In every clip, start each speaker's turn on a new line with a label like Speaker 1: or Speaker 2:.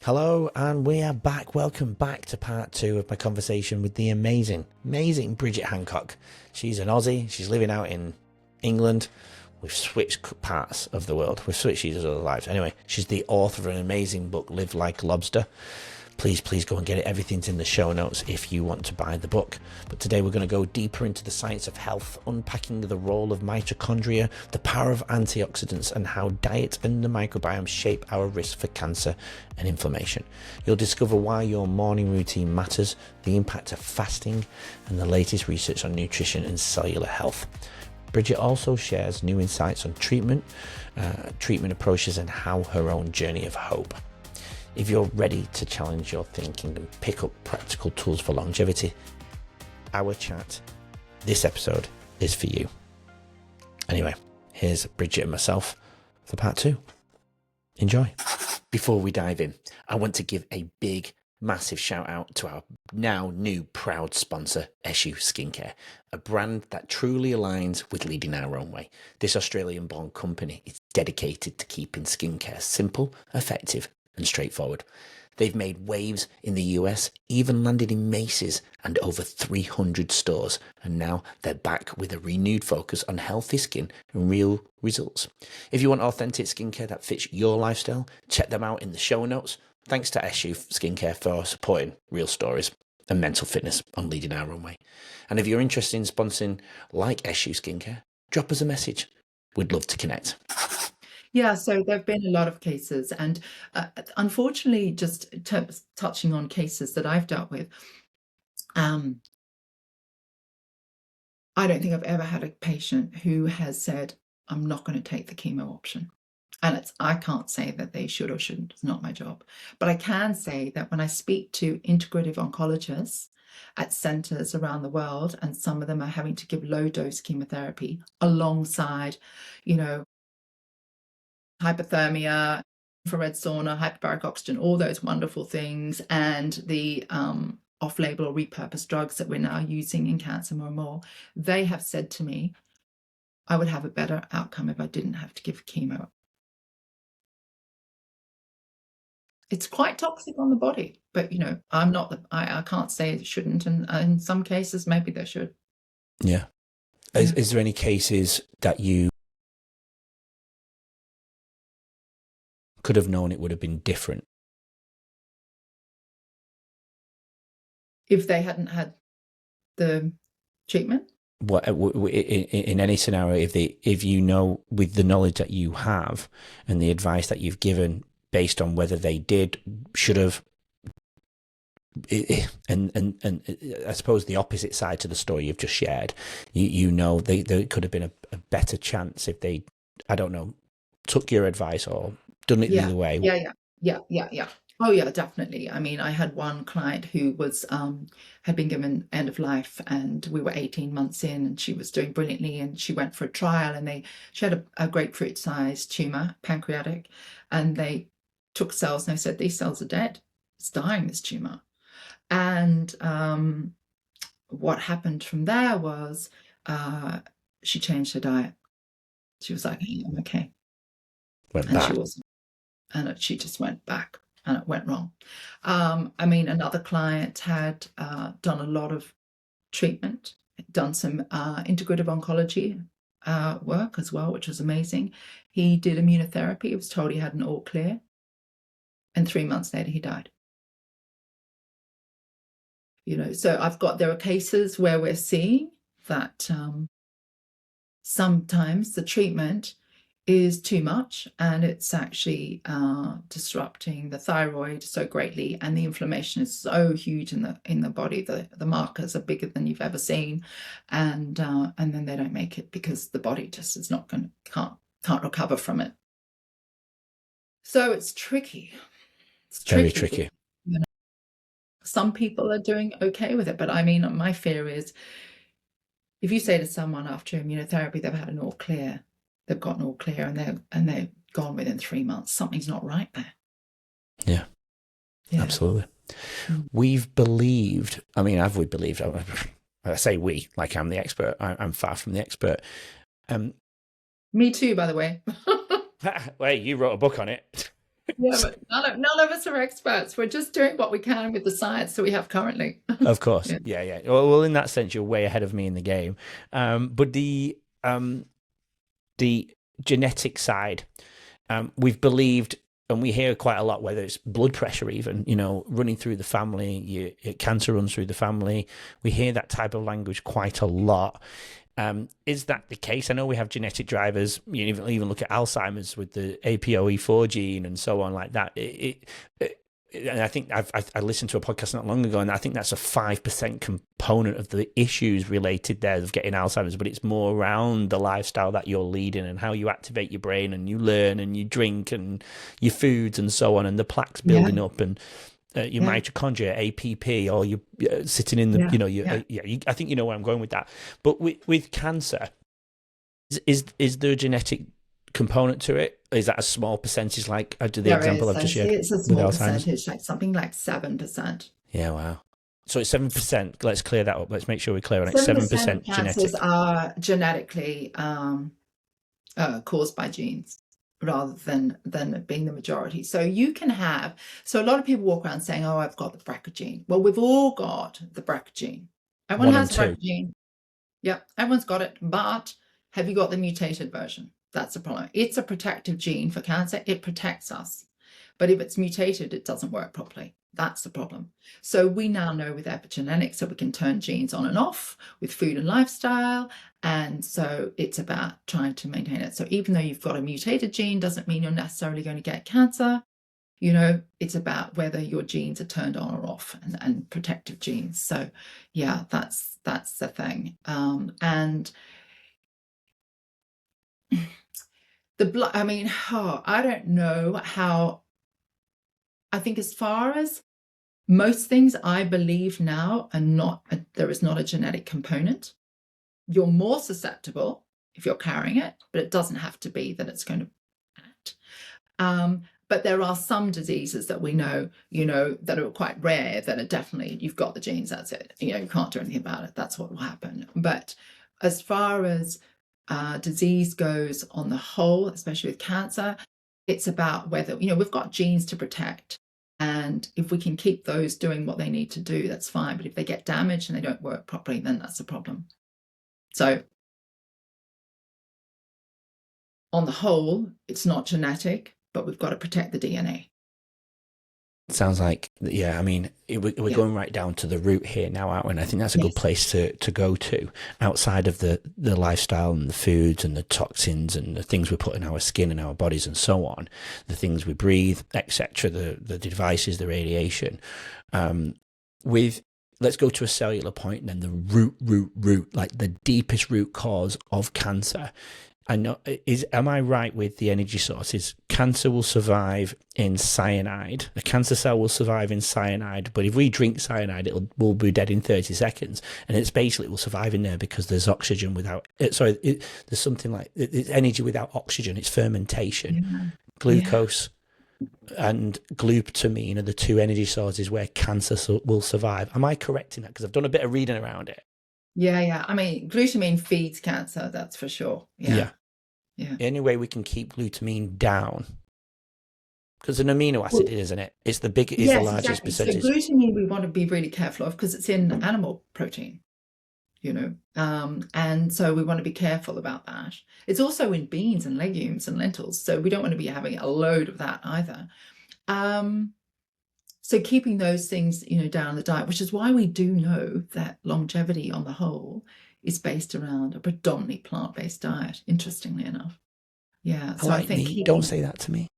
Speaker 1: Hello, and we are back. Welcome back to part 2 of my conversation with the amazing Bridget Hancock. She's an Aussie. She's living out in England. We've switched parts of the world. We've switched each other's lives. Anyway, she's the author of an amazing book, Live Like Lobster. Please go and get it. Everything's in the show notes if you want to buy the book. But today we're going to go deeper into the science of health, unpacking the role of mitochondria, the power of antioxidants, and how diet and the microbiome shape our risk for cancer and inflammation. You'll discover why your morning routine matters, the impact of fasting, and the latest research on nutrition and cellular health. Bridget also shares new insights on treatment approaches, and how her own journey of hope. If you're ready to challenge your thinking and pick up practical tools for longevity, our chat, this episode, is for you. Anyway, here's Bridget and myself for part 2. Enjoy. Before we dive in, I want to give a big, massive shout out to our now new proud sponsor, Eshu Skincare, a brand that truly aligns with leading our own way. This Australian-born company is dedicated to keeping skincare simple, effective, and straightforward. They've made waves in the US, even landed in Macy's and over 300 stores, and now they're back with a renewed focus on healthy skin and real results. If you want authentic skincare that fits your lifestyle, check them out in the show notes. Thanks to Eshu Skincare for supporting real stories and mental fitness on leading our own way. And if you're interested in sponsoring like Eshu Skincare, drop us a message. We'd love to connect.
Speaker 2: Yeah, so there have been a lot of cases, and unfortunately, just touching on cases that I've dealt with, I don't think I've ever had a patient who has said, I'm not going to take the chemo option. And I can't say that they should or shouldn't. It's not my job. But I can say that when I speak to integrative oncologists at centers around the world, and some of them are having to give low-dose chemotherapy alongside, hypothermia, infrared sauna, hyperbaric oxygen, all those wonderful things, and the off-label or repurposed drugs that we're now using in cancer more and more, they have said to me, I would have a better outcome if I didn't have to give chemo. It's quite toxic on the body, but I can't say it shouldn't, and in some cases maybe they should.
Speaker 1: Yeah. Is there any cases that you could have known it would have been different
Speaker 2: if they hadn't had the treatment?
Speaker 1: What in any scenario, if you know, with the knowledge that you have and the advice that you've given based on whether they should have, and I suppose the opposite side to the story you've just shared, there could have been a better chance if they, I don't know, took your advice or done it the other way.
Speaker 2: Yeah. Oh yeah, definitely. I mean, I had one client who was had been given end of life, and we were 18 months in, and she was doing brilliantly, and she went for a trial, and she had a grapefruit-sized tumor, pancreatic, and they took cells, and they said, these cells are dead. It's dying, this tumor. And what happened from there was she changed her diet. She was like, hey, I'm okay. She wasn't. And she just went back, and it went wrong. I mean, another client had done a lot of treatment, done some integrative oncology work as well, which was amazing. He did immunotherapy. He was told he had an all clear, and 3 months later he died. So there are cases where we're seeing that sometimes the treatment is too much, and it's actually disrupting the thyroid so greatly, and the inflammation is so huge in the body. The markers are bigger than you've ever seen, and then they don't make it because the body just is can't recover from it. So it's tricky. It's
Speaker 1: very tricky.
Speaker 2: Some people are doing okay with it, but I mean, my fear is if you say to someone after immunotherapy they've had an all clear, they've gotten all clear, and they're gone within 3 months, something's not right there.
Speaker 1: Yeah. Absolutely. We've believed, I say we, like I'm the expert. I'm far from the expert.
Speaker 2: Me too, by the way.
Speaker 1: Wait, you wrote a book on it.
Speaker 2: Yeah, but none of us are experts. We're just doing what we can with the science that we have currently.
Speaker 1: Of course,
Speaker 2: Yeah.
Speaker 1: yeah. Well, in that sense, you're way ahead of me in the game. But the genetic side, we've believed, and we hear quite a lot, whether it's blood pressure, even, running through the family, cancer runs through the family. We hear that type of language quite a lot. Is that the case? I know we have genetic drivers. You even look at Alzheimer's with the APOE4 gene and so on, like that. And I think I listened to a podcast not long ago, and I think that's a 5% component of the issues related there of getting Alzheimer's, but it's more around the lifestyle that you're leading and how you activate your brain and you learn and you drink and your foods and so on, and the plaques building up and your mitochondria, APP, or you sitting in the, I think you know where I'm going with that. But with cancer, is there a genetic component to it? Is that a small percentage, like the example I've just shared?
Speaker 2: It's a small percentage, like something like 7%.
Speaker 1: Yeah, wow. So it's 7%. Let's clear that up. Let's make sure we're clear on it. 7%
Speaker 2: cancers are genetically caused by genes rather than being the majority. So you can have, so a lot of people walk around saying, oh, I've got the BRCA gene. Well, we've all got the BRCA gene. Everyone has the BRCA gene. Yep, everyone's got it. But have you got the mutated version? That's the problem. It's a protective gene for cancer. It protects us. But if it's mutated, it doesn't work properly. That's the problem. So we now know with epigenetics that we can turn genes on and off with food and lifestyle. And so it's about trying to maintain it. So even though you've got a mutated gene, doesn't mean you're necessarily going to get cancer. It's about whether your genes are turned on or off, and protective genes. So yeah, that's the thing. And the blood, I don't know how. I think as far as most things, I believe now there is not a genetic component. You're more susceptible if you're carrying it, but it doesn't have to be that it's going to act. But there are some diseases that we know, that are quite rare, that are definitely, you've got the genes, that's it. You can't do anything about it. That's what will happen. But as far as disease goes on the whole, especially with cancer, it's about whether, we've got genes to protect. And if we can keep those doing what they need to do, that's fine. But if they get damaged and they don't work properly, then that's a problem. So on the whole, it's not genetic, but we've got to protect the DNA.
Speaker 1: Sounds like, we're going right down to the root here now, aren't we? And I think that's a good place to go to, outside of the lifestyle and the foods and the toxins and the things we put in our skin and our bodies and so on, the things we breathe, etc., the devices, the radiation. Let's go to a cellular point, and then the root, like the deepest root cause of cancer. Am I right with the energy sources? Cancer will survive in cyanide. A cancer cell will survive in cyanide, but if we drink cyanide, we'll be dead in 30 seconds. And it's basically, it will survive in there because there's oxygen without, there's something like, it's energy without oxygen. It's fermentation. Yeah. Glucose and glutamine are the two energy sources where cancer will survive. Am I correct in that? Because I've done a bit of reading around it.
Speaker 2: Yeah. Glutamine feeds cancer, that's for sure. Yeah.
Speaker 1: Any way we can keep glutamine down, because an amino acid, isn't it? It's the largest percentage.
Speaker 2: So glutamine we want to be really careful of because it's in animal protein, and so we want to be careful about that. It's also in beans and legumes and lentils, so we don't want to be having a load of that either. So keeping those things, down the diet, which is why we do know that longevity on the whole is based around a predominantly plant-based diet, interestingly enough. Yeah. So I think
Speaker 1: don't say that to me.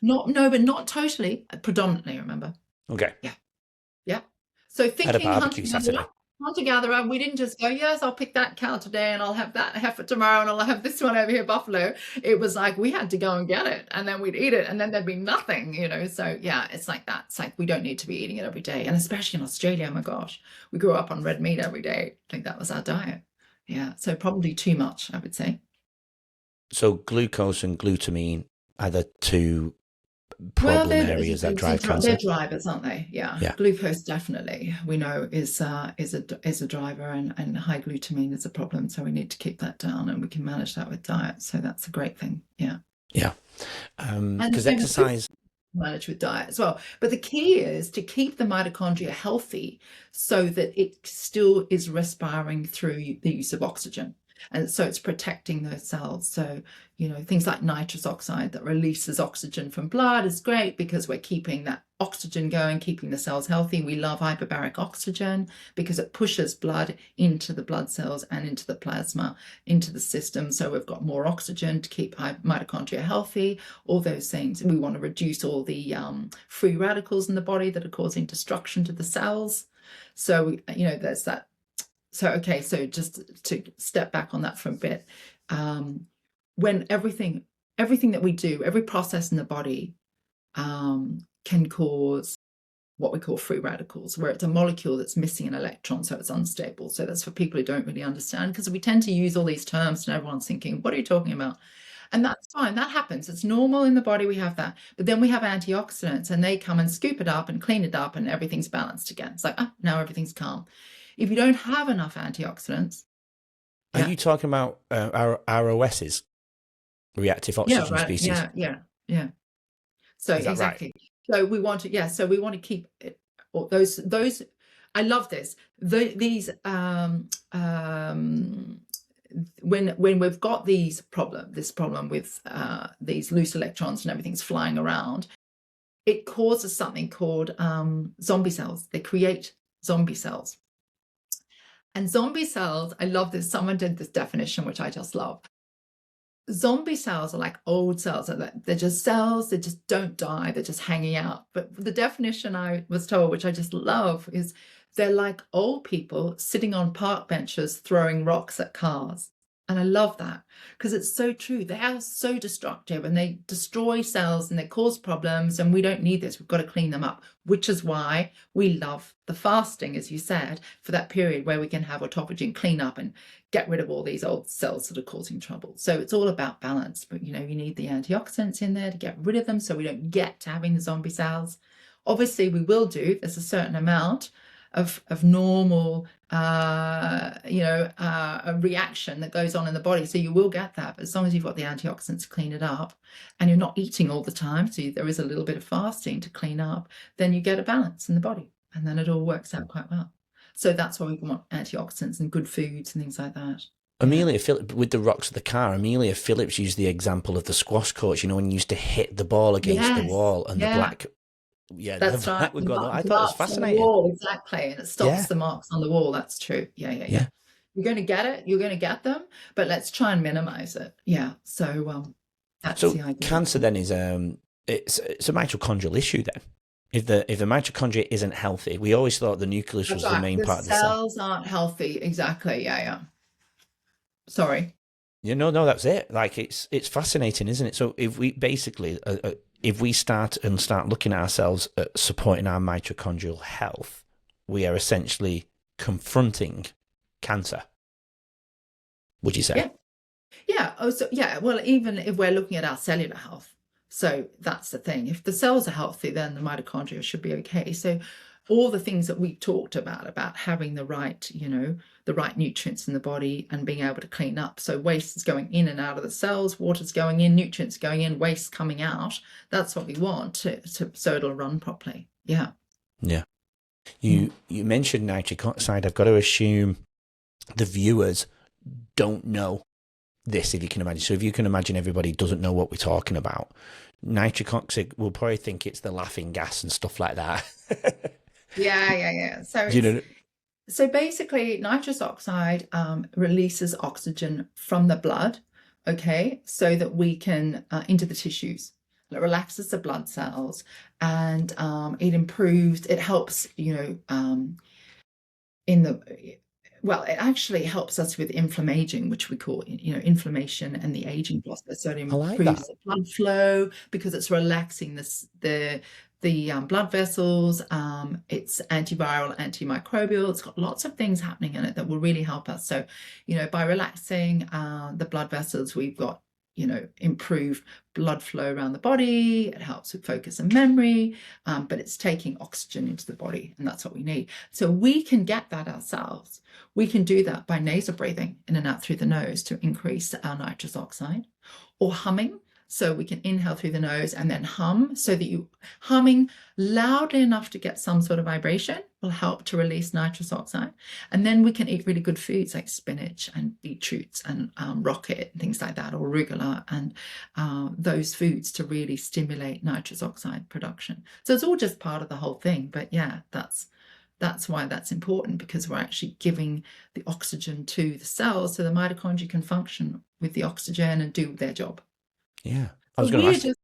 Speaker 2: But not totally. Predominantly, remember.
Speaker 1: Okay.
Speaker 2: Yeah. So thinking
Speaker 1: at a barbecue Saturday.
Speaker 2: Hunter-gatherer, we didn't just go, yes, I'll pick that cow today and I'll have that heifer tomorrow and I'll have this one over here, buffalo. It was like we had to go and get it and then we'd eat it and then there'd be nothing, So yeah, it's like that. It's like we don't need to be eating it every day. And especially in Australia, oh my gosh, we grew up on red meat every day. I think that was our diet. Yeah, so probably too much, I would say.
Speaker 1: So glucose and glutamine are the two problem areas that drive cancer.
Speaker 2: They're drivers, aren't they? Yeah. Glucose definitely we know is a driver, and high glutamine is a problem. So we need to keep that down, and we can manage that with diet. So that's a great thing. Yeah.
Speaker 1: Because exercise.
Speaker 2: manage with diet as well. But the key is to keep the mitochondria healthy so that it still is respiring through the use of oxygen. And so it's protecting those cells. So, you know, things like nitrous oxide that releases oxygen from blood is great because we're keeping that oxygen going, keeping the cells healthy. We love hyperbaric oxygen because it pushes blood into the blood cells and into the plasma, into the system. So we've got more oxygen to keep mitochondria healthy, all those things. We want to reduce all the free radicals in the body that are causing destruction to the cells. So, you know, there's that. So, okay, so just to step back on that for a bit, when everything that we do, every process in the body can cause what we call free radicals, where it's a molecule that's missing an electron, so it's unstable. So that's for people who don't really understand, because we tend to use all these terms and everyone's thinking, what are you talking about? And that's fine, that happens. It's normal in the body, we have that. But then we have antioxidants and they come and scoop it up and clean it up and everything's balanced again. It's like, now everything's calm. If you don't have enough antioxidants.
Speaker 1: Are you talking about ROSs, reactive oxygen species?
Speaker 2: Yeah. So exactly. Right? So we want to, so we want to keep it, or those. I love this. These when we've got this problem with these loose electrons and everything's flying around, it causes something called zombie cells. They create zombie cells. And zombie cells, I love this. Someone did this definition, which I just love. Zombie cells are like old cells. They're just cells that just don't die. They're just hanging out. But the definition I was told, which I just love, is they're like old people sitting on park benches throwing rocks at cars. And I love that because it's so true. They are so destructive and they destroy cells and they cause problems, and we don't need this. We've got to clean them up, which is why we love the fasting, as you said, for that period where we can have autophagy, clean up and get rid of all these old cells that are causing trouble. So it's all about balance, but you know, you need the antioxidants in there to get rid of them so we don't get to having the zombie cells. Obviously we will do, there's a certain amount of normal a reaction that goes on in the body, so you will get that, but as long as you've got the antioxidants to clean it up and you're not eating all the time, so there is a little bit of fasting to clean up, then you get a balance in the body and then it all works out quite well. So that's why we want antioxidants and good foods and things like that.
Speaker 1: Amelia Phillips, with the rocks of the car, Amelia Phillips used the example of the squash courts, you know, when you used to hit the ball against the wall and the black. Yeah,
Speaker 2: that's right.
Speaker 1: I thought it was fascinating.
Speaker 2: Wall, exactly, and it stops the marks on the wall. That's true. Yeah. You're going to get it. You're going to get them, but let's try and minimize it. Yeah. So that's the idea.
Speaker 1: Cancer then is it's a mitochondrial issue then. If the mitochondria isn't healthy, we always thought the nucleus was the main part of the cell.
Speaker 2: Cells aren't healthy. Exactly. Yeah. Sorry.
Speaker 1: No, that's it. Like it's fascinating, isn't it? So if we basically. If we start looking at ourselves at supporting our mitochondrial health, we are essentially confronting cancer. Would you say?
Speaker 2: Yeah. Well, even if we're looking at our cellular health, so that's the thing. If the cells are healthy, then the mitochondria should be okay. So all the things that we talked about having the right nutrients in the body and being able to clean up. So waste is going in and out of the cells, water's going in, nutrients going in, waste coming out. That's what we want so it'll run properly. Yeah.
Speaker 1: You mentioned nitric oxide. I've got to assume the viewers don't know this, if you can imagine. So if you can imagine everybody doesn't know what we're talking about, nitric oxide, we'll probably think it's the laughing gas and stuff like that.
Speaker 2: Yeah. So basically, nitrous oxide releases oxygen from the blood, so that we can into the tissues. It relaxes the blood cells, and it helps, it actually helps us with inflammation, which we call, inflammation and the aging process. So it improves the blood flow because it's relaxing the blood vessels. It's antiviral, antimicrobial. It's got lots of things happening in it that will really help us. So, by relaxing the blood vessels, we've got, improved blood flow around the body. It helps with focus and memory, but it's taking oxygen into the body, and that's what we need. So we can get that ourselves. We can do that by nasal breathing in and out through the nose to increase our nitrous oxide, or humming. So we can inhale through the nose and then hum, so that humming loudly enough to get some sort of vibration will help to release nitrous oxide. And then we can eat really good foods like spinach and beetroots and rocket and things like that, or arugula, and those foods to really stimulate nitrous oxide production. So it's all just part of the whole thing. But yeah, that's why that's important, because we're actually giving the oxygen to the cells so the mitochondria can function with the oxygen and do their job.
Speaker 1: Yeah. I was going to ask.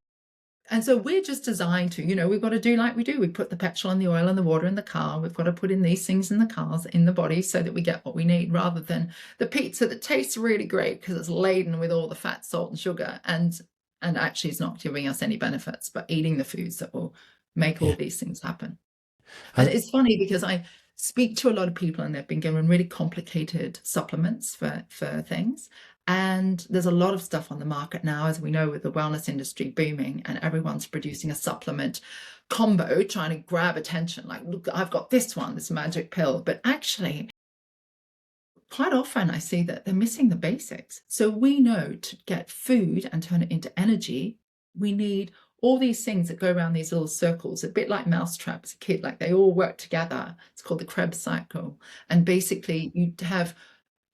Speaker 2: And so we're just designed to, we've got to do like we do. We put the petrol and the oil and the water in the car. We've got to put in these things in the cars, in the body, so that we get what we need, rather than the pizza that tastes really great because it's laden with all the fat, salt, and sugar, and actually is not giving us any benefits, but eating the foods that will make all these things happen. And it's funny because I speak to a lot of people and they've been given really complicated supplements for things. And there's a lot of stuff on the market now, as we know, with the wellness industry booming, and everyone's producing a supplement combo trying to grab attention. Like, look, I've got this one, this magic pill. But actually, quite often I see that they're missing the basics. So we know to get food and turn it into energy, we need all these things that go around these little circles, a bit like mousetrap as a kid, like they all work together. It's called the Krebs cycle. And basically you have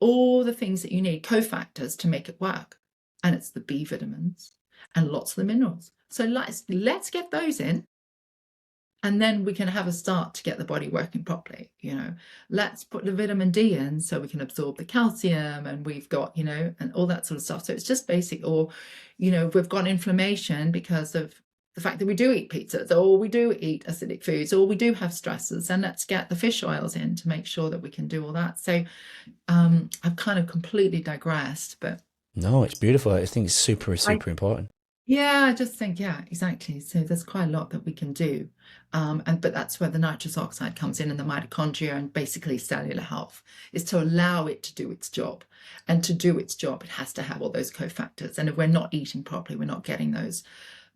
Speaker 2: all the things that you need, cofactors, to make it work. And it's the B vitamins and lots of the minerals. So let's get those in. And then we can have a start to get the body working properly. Let's put the vitamin D in so we can absorb the calcium, and we've got, and all that sort of stuff. So it's just basic. Or, we've got inflammation because of the fact that we do eat pizzas, or we do eat acidic foods, or we do have stressors, and let's get the fish oils in to make sure that we can do all that. So I've kind of completely digressed, but
Speaker 1: no, it's beautiful. I think it's super important.
Speaker 2: Yeah, I just think, yeah, exactly. So there's quite a lot that we can do. But that's where the nitrous oxide comes in, and the mitochondria, and basically cellular health, is to allow it to do its job. And to do its job, it has to have all those cofactors. And if we're not eating properly, we're not getting those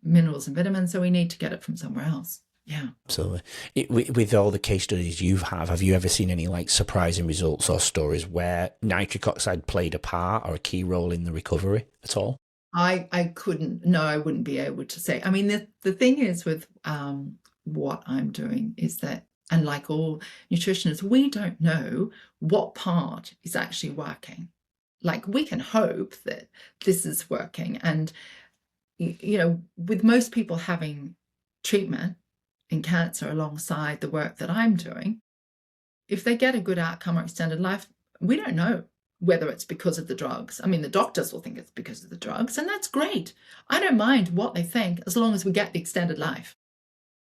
Speaker 2: minerals and vitamins. So we need to get it from somewhere else. Yeah.
Speaker 1: Absolutely. With all the case studies have you ever seen any like surprising results or stories where nitric oxide played a part or a key role in the recovery at all?
Speaker 2: I couldn't, no, I wouldn't be able to say. I mean, the thing is with what I'm doing is that, and like all nutritionists, we don't know what part is actually working. Like, we can hope that this is working. And, with most people having treatment in cancer alongside the work that I'm doing, if they get a good outcome or extended life, we don't know whether it's because of the drugs. I mean, the doctors will think it's because of the drugs, and that's great. I don't mind what they think as long as we get the extended life.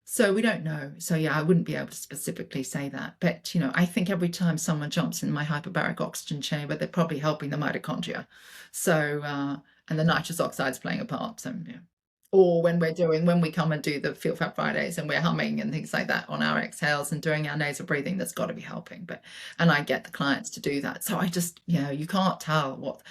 Speaker 2: So we don't know. So yeah, I wouldn't be able to specifically say that. But, I think every time someone jumps in my hyperbaric oxygen chamber, they're probably helping the mitochondria. So, and the nitrous oxide is playing a part. So, yeah. Or when we come and do the Feel Fab Fridays and we're humming and things like that on our exhales and doing our nasal breathing, that's got to be helping. And I get the clients to do that. So I just, you can't tell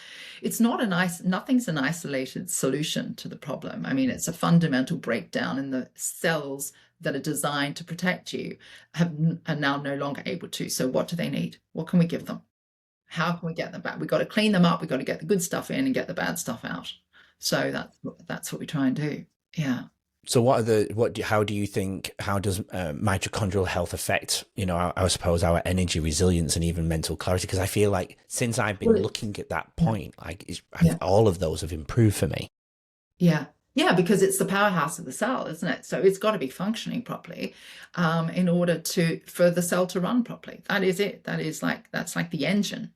Speaker 2: nothing's an isolated solution to the problem. I mean, it's a fundamental breakdown in the cells that are designed to protect you are now no longer able to. So what do they need? What can we give them? How can we get them back? We've got to clean them up. We've got to get the good stuff in and get the bad stuff out. So that's what we try and do. Yeah.
Speaker 1: So how does mitochondrial health affect, I suppose our energy resilience and even mental clarity? Because I feel like since I've been looking at that point, all of those have improved for me.
Speaker 2: Yeah. Yeah, because it's the powerhouse of the cell, isn't it? So it's got to be functioning properly in order for the cell to run properly. That is it. That's like the engine.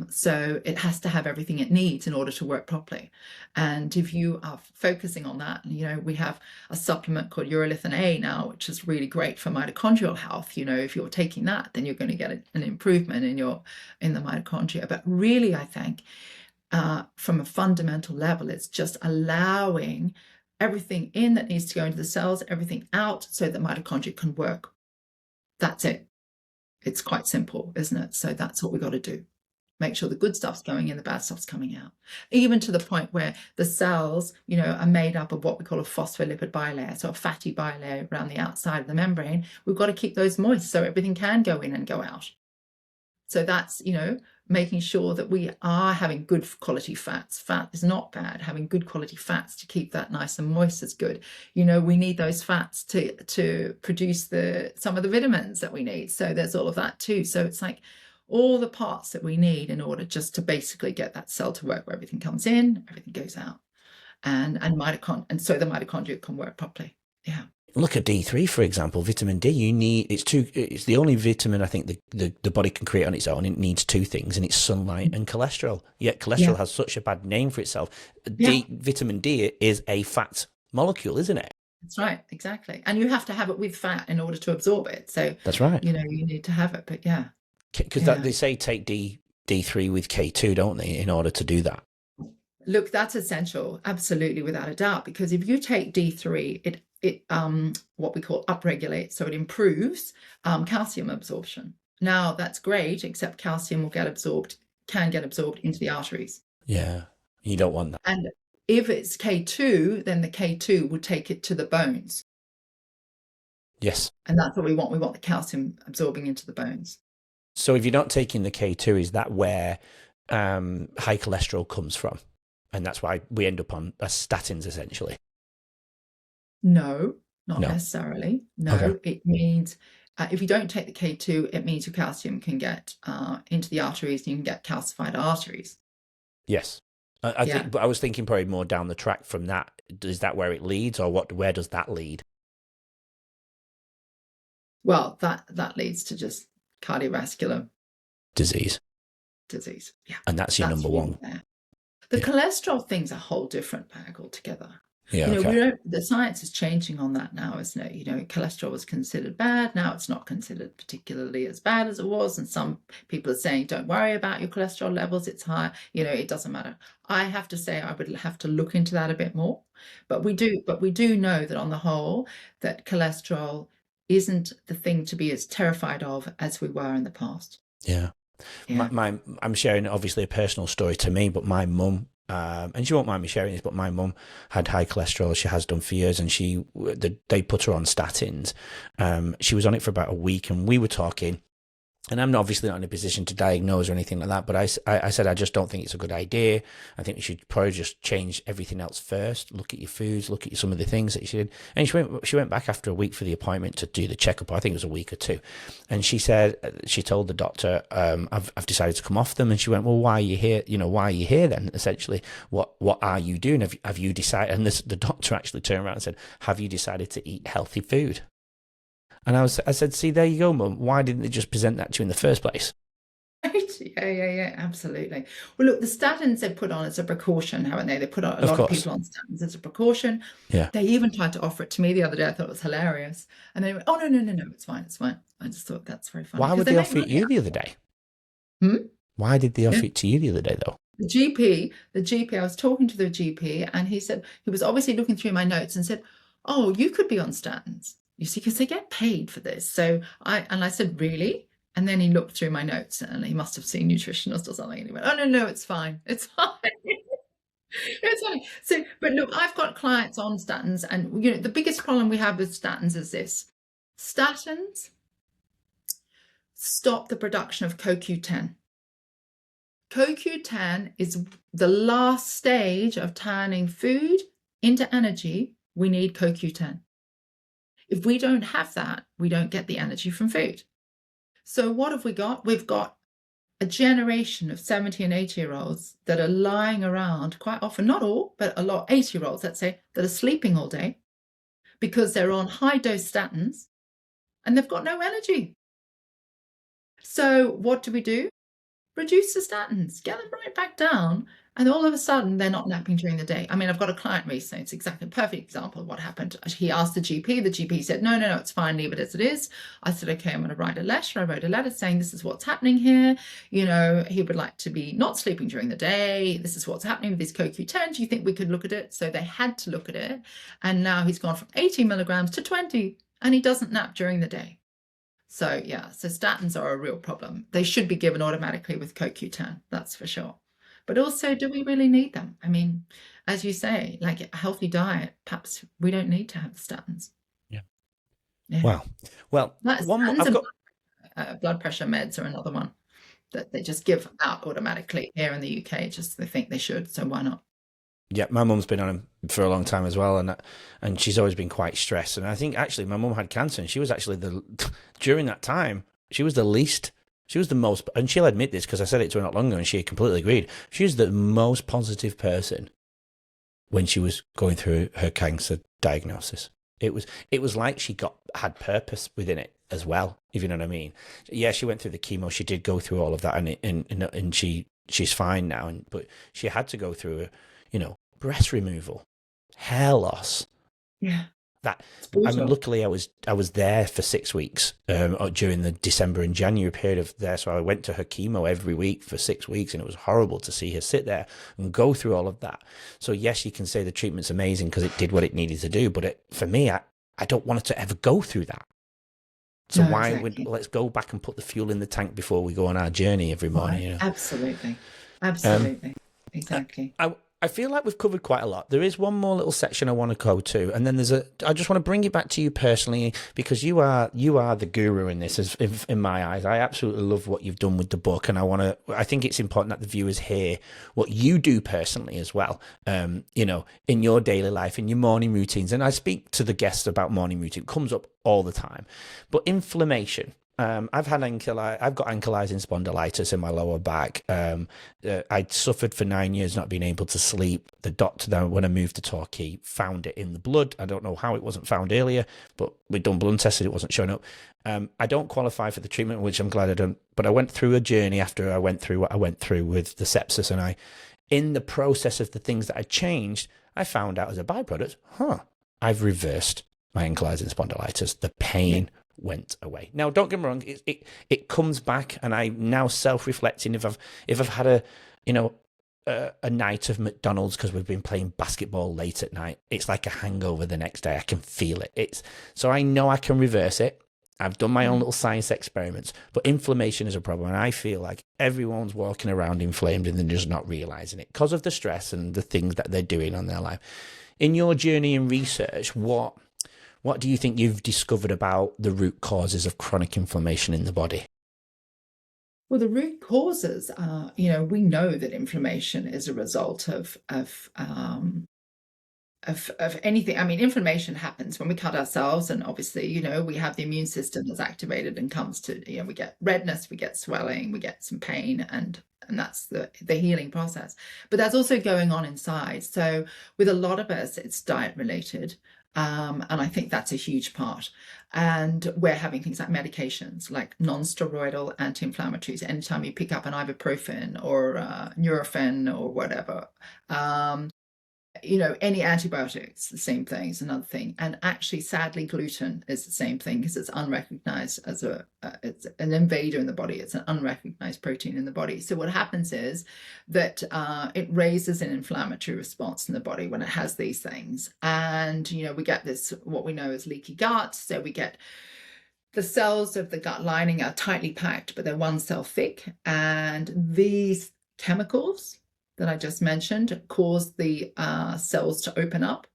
Speaker 2: So it has to have everything it needs in order to work properly. And if you are focusing on that, we have a supplement called urolithin A now, which is really great for mitochondrial health. If you're taking that, then you're going to get an improvement in the mitochondria. But really, I think from a fundamental level, it's just allowing everything in that needs to go into the cells, everything out, so that mitochondria can work. That's it. It's quite simple, isn't it? So that's what we got to do. Make sure the good stuff's going in, the bad stuff's coming out. Even to the point where the cells, are made up of what we call a phospholipid bilayer, so a fatty bilayer around the outside of the membrane. We've got to keep those moist so everything can go in and go out. So that's, making sure that we are having good quality fats. Fat is not bad. Having good quality fats to keep that nice and moist is good. You know, we need those fats to produce some of the vitamins that we need. So there's all of that too. So it's like all the parts that we need in order just to basically get that cell to work, where everything comes in, everything goes out, and so the mitochondria can work properly. Yeah.
Speaker 1: Look at D3, for example, vitamin D. It's the only vitamin I think the body can create on its own. It needs two things, and it's sunlight and cholesterol. Yet cholesterol has such a bad name for itself. Vitamin D is a fat molecule, isn't it?
Speaker 2: That's right, exactly. And you have to have it with fat in order to absorb it. So
Speaker 1: that's right.
Speaker 2: You know, you need to have it, but yeah.
Speaker 1: Because they say take D3 with K2, don't they, in order to do that?
Speaker 2: Look, that's essential, absolutely, without a doubt, because if you take D3, it what we call upregulates, so it improves calcium absorption. Now that's great, except calcium can get absorbed into the arteries.
Speaker 1: Yeah, you don't want that.
Speaker 2: And if it's K2, then the K2 would take it to the bones.
Speaker 1: Yes.
Speaker 2: And that's what we want. We want the calcium absorbing into the bones.
Speaker 1: So if you're not taking the K2, is that where high cholesterol comes from? And that's why we end up on statins, essentially.
Speaker 2: No, not necessarily. No, okay. It means if you don't take the K2, it means your calcium can get into the arteries, and you can get calcified arteries.
Speaker 1: Yes. I think, but I was thinking probably more down the track from that. Is that where it leads, or where does that lead?
Speaker 2: Well, that leads to just cardiovascular
Speaker 1: disease.
Speaker 2: Yeah.
Speaker 1: And that's your number one.
Speaker 2: The cholesterol thing's a whole different bag altogether.
Speaker 1: Yeah,
Speaker 2: you know, the science is changing on that now, isn't it? You know, cholesterol was considered bad. Now it's not considered particularly as bad as it was. And some people are saying, don't worry about your cholesterol levels. It's high. You know, it doesn't matter. I have to say, I would have to look into that a bit more. But we do know that on the whole, that cholesterol isn't the thing to be as terrified of as we were in the past.
Speaker 1: Yeah. I'm sharing obviously a personal story to me, but my mum, and she won't mind me sharing this, but my mum had high cholesterol. She has done for years, and they put her on statins. She was on it for about a week, and we were talking. And I'm obviously not in a position to diagnose or anything like that, but I said, I just don't think it's a good idea. I think we should probably just change everything else first. Look at your foods, look at some of the things that you did. And she went back after a week for the appointment to do the checkup. I think it was a week or two. And she said, she told the doctor, I've decided to come off them. And she went, well, why are you here? You know, why are you here then? Essentially, what are you doing? Have you decided? And the doctor actually turned around and said, have you decided to eat healthy food? And I said, see, there you go, Mum. Why didn't they just present that to you in the first place?
Speaker 2: Right. Yeah, absolutely. Well, look, the statins they put on as a precaution, haven't they? They put a lot of people on statins as a precaution.
Speaker 1: Yeah.
Speaker 2: They even tried to offer it to me the other day. I thought it was hilarious. And they went, oh, no, it's fine. I just thought that's very funny.
Speaker 1: Why would they offer it to you the other day? Why did they offer it to you the other day, though?
Speaker 2: The GP, I was talking to the GP, and he said, he was obviously looking through my notes and said, oh, you could be on statins. You see, because they get paid for this. So I said, really? And then he looked through my notes, and he must have seen nutritionist or something. And he went, oh, no, it's fine. It's fine. It's fine. So, but look, I've got clients on statins, and, you know, the biggest problem we have with statins is this. Statins stop the production of CoQ10. CoQ10 is the last stage of turning food into energy. We need CoQ10. If we don't have that, we don't get the energy from food. So what have we got? We've got a generation of 70 and 80-year-olds that are lying around quite often, not all, but a lot, 80-year-olds, let's say, that are sleeping all day because they're on high-dose statins and they've got no energy. So what do? Reduce the statins, get them right back down, and all of a sudden they're not napping during the day. I mean, I've got a client recently, it's exactly a perfect example of what happened. He asked the GP said, no, it's fine, leave it as it is. I said, okay, I'm going to write a letter. I wrote a letter saying this is what's happening here. You know, he would like to be not sleeping during the day. This is what's happening with his CoQ10. Do you think we could look at it? So they had to look at it. And now he's gone from 80 milligrams to 20, and he doesn't nap during the day. So yeah, so statins are a real problem. They should be given automatically with CoQ10, that's for sure. But also, do we really need them? I mean, as you say, like a healthy diet, perhaps we don't need to have the statins.
Speaker 1: Yeah. Wow. Well,
Speaker 2: blood pressure meds are another one. that they just give out automatically here in the UK. Just they think they should, so why not?
Speaker 1: Yeah, my mum's been on them for a long time as well, and she's always been quite stressed. And I think actually my mum had cancer, and she was actually during that time she was the least. She was the most, and she'll admit this because I said it to her not long ago, and she completely agreed. She was the most positive person when she was going through her cancer diagnosis. It was like she had purpose within it as well, if you know what I mean. Yeah, she went through the chemo. She did go through all of that, and she's fine now. But she had to go through, breast removal, hair loss.
Speaker 2: Yeah.
Speaker 1: Luckily I was there for 6 weeks during the December and January period of there. So I went to her chemo every week for 6 weeks, and it was horrible to see her sit there and go through all of that. So yes, you can say the treatment's amazing because it did what it needed to do, but for me, I don't want her to ever go through that. So let's go back and put the fuel in the tank before we go on our journey every morning.
Speaker 2: Absolutely, exactly.
Speaker 1: I feel like we've covered quite a lot. There is one more little section I want to go to, and then I just want to bring it back to you personally, because you are the guru in this, in my eyes. I absolutely love what you've done with the book, and I think it's important that the viewers hear what you do personally as well. In your daily life, in your morning routines. And I speak to the guests about morning routine. It comes up all the time. But inflammation. I've got ankylosing spondylitis in my lower back. I'd suffered for 9 years not being able to sleep. The doctor, then when I moved to Torquay, found it in the blood. I don't know how it wasn't found earlier, but we'd done blood tests, it wasn't showing up. I don't qualify for the treatment, which I'm glad I don't. But I went through a journey after I went through what I went through with the sepsis, and in the process of the things that I changed, I found out as a byproduct, I've reversed my ankylosing spondylitis. The pain went away. Now, don't get me wrong, it comes back, and I'm now self-reflecting. If I've had a night of McDonald's because we've been playing basketball late at night, it's like a hangover the next day. I can feel it. So I know I can reverse it. I've done my own little science experiments, but inflammation is a problem, and I feel like everyone's walking around inflamed and they're just not realizing it because of the stress and the things that they're doing on their life. In your journey and research, what do you think you've discovered about the root causes of chronic inflammation in the body?
Speaker 2: Well, the root causes are, we know that inflammation is a result of anything. I mean, inflammation happens when we cut ourselves, and obviously, we have the immune system that's activated and comes to, we get redness, we get swelling, we get some pain, and that's the healing process. But that's also going on inside. So with a lot of us, it's diet related. And I think that's a huge part. And we're having things like medications, like non-steroidal anti-inflammatories. Anytime you pick up an ibuprofen or Nurofen or whatever, any antibiotics, the same thing is another thing. And actually, sadly, gluten is the same thing because it's unrecognized as it's an invader in the body. It's an unrecognized protein in the body. So what happens is that it raises an inflammatory response in the body when it has these things. And, we get this, what we know as leaky gut. So we get the cells of the gut lining are tightly packed, but they're one cell thick. And these chemicals that I just mentioned cause the cells to open up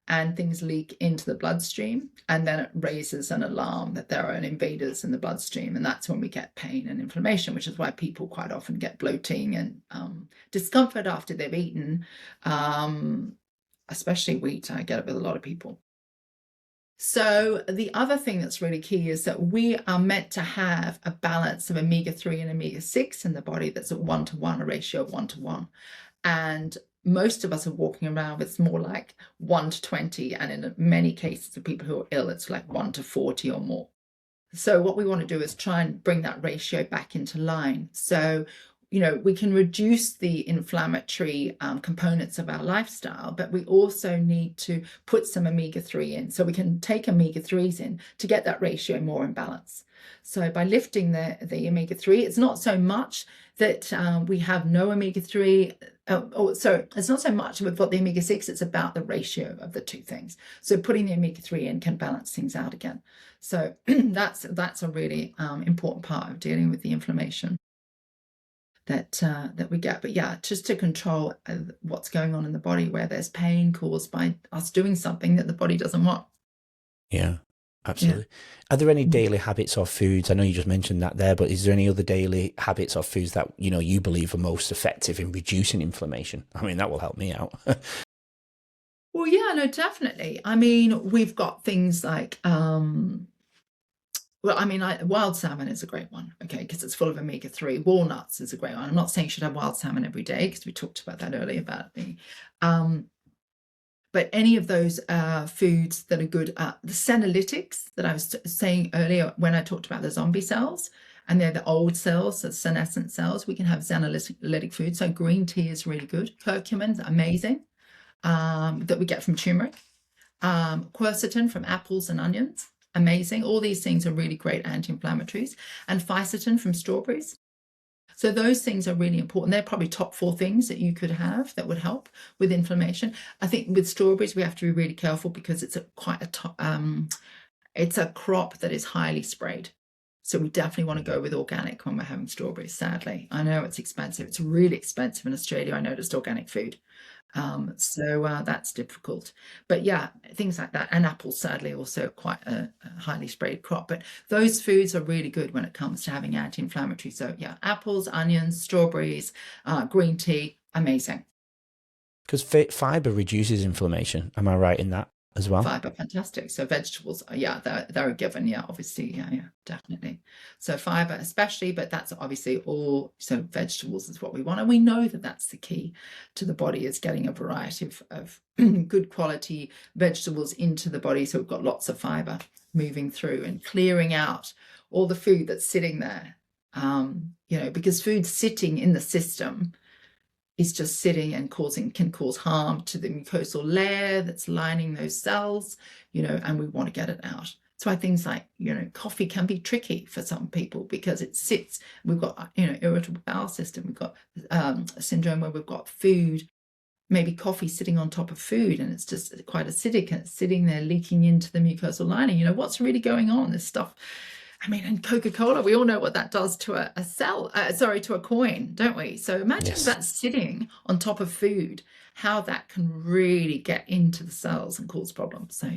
Speaker 2: and things leak into the bloodstream, and then it raises an alarm that there are invaders in the bloodstream, and that's when we get pain and inflammation, which is why people quite often get bloating and discomfort after they've eaten, especially wheat. I get it with a lot of people. So the other thing that's really key is that we are meant to have a balance of omega-3 and omega-6 in the body that's at 1-to-1, a ratio of 1-to-1. And most of us are walking around with more like 1-to-20. And in many cases of people who are ill, it's like 1-to-40 or more. So what we want to do is try and bring that ratio back into line. So we can reduce the inflammatory components of our lifestyle, but we also need to put some omega-3 in. So we can take omega-3s in to get that ratio more in balance. So by lifting the omega-3, it's not so much that we have no omega-3. So it's not so much we've got the omega-6, it's about the ratio of the two things. So putting the omega-3 in can balance things out again. So that's a really important part of dealing with the inflammation that we get. But yeah, just to control what's going on in the body where there's pain caused by us doing something that the body doesn't want.
Speaker 1: Yeah. Absolutely. Are there any daily habits or foods? I know you just mentioned that there, but is there any other daily habits or foods that, you believe are most effective in reducing inflammation? I mean, that will help me out.
Speaker 2: Well, yeah, no, definitely. I mean, we've got things like, wild salmon is a great one, okay, because it's full of omega-3. Walnuts is a great one. I'm not saying you should have wild salmon every day, because we talked about that earlier about but any of those foods that are good, the senolytics that I was saying earlier when I talked about the zombie cells, and they're the old cells, the senescent cells, we can have senolytic food. So green tea is really good. Curcumin, amazing, that we get from turmeric. Quercetin from apples and onions, amazing. All these things are really great anti-inflammatories. And fisetin from strawberries. So those things are really important. They're probably top 4 things that you could have that would help with inflammation. I think with strawberries, we have to be really careful because it's it's a crop that is highly sprayed. So we definitely want to go with organic when we're having strawberries, sadly. I know it's expensive. It's really expensive in Australia. I noticed organic food. So that's difficult. But yeah, things like that. And apples, sadly, also quite a highly sprayed crop. But those foods are really good when it comes to having anti-inflammatory. So yeah, apples, onions, strawberries, green tea, amazing.
Speaker 1: Because fiber reduces inflammation. Am I right in that as well?
Speaker 2: Fiber, fantastic. So vegetables, yeah, they're a given. Yeah, obviously, yeah, definitely. So fiber, especially, but that's obviously all. So vegetables is what we want, and we know that that's the key to the body, is getting a variety of good quality vegetables into the body. So we've got lots of fiber moving through and clearing out all the food that's sitting there. Because food sitting in the system is just sitting and can cause harm to the mucosal layer that's lining those cells, and we want to get it out. That's why things like, coffee can be tricky for some people because it sits. We've got, irritable bowel system. We've got a syndrome where we've got food, maybe coffee sitting on top of food, and it's just quite acidic and it's sitting there leaking into the mucosal lining. What's really going on? This stuff. I mean, and Coca-Cola, we all know what that does to to a coin, don't we? So imagine that sitting on top of food, how that can really get into the cells and cause problems. So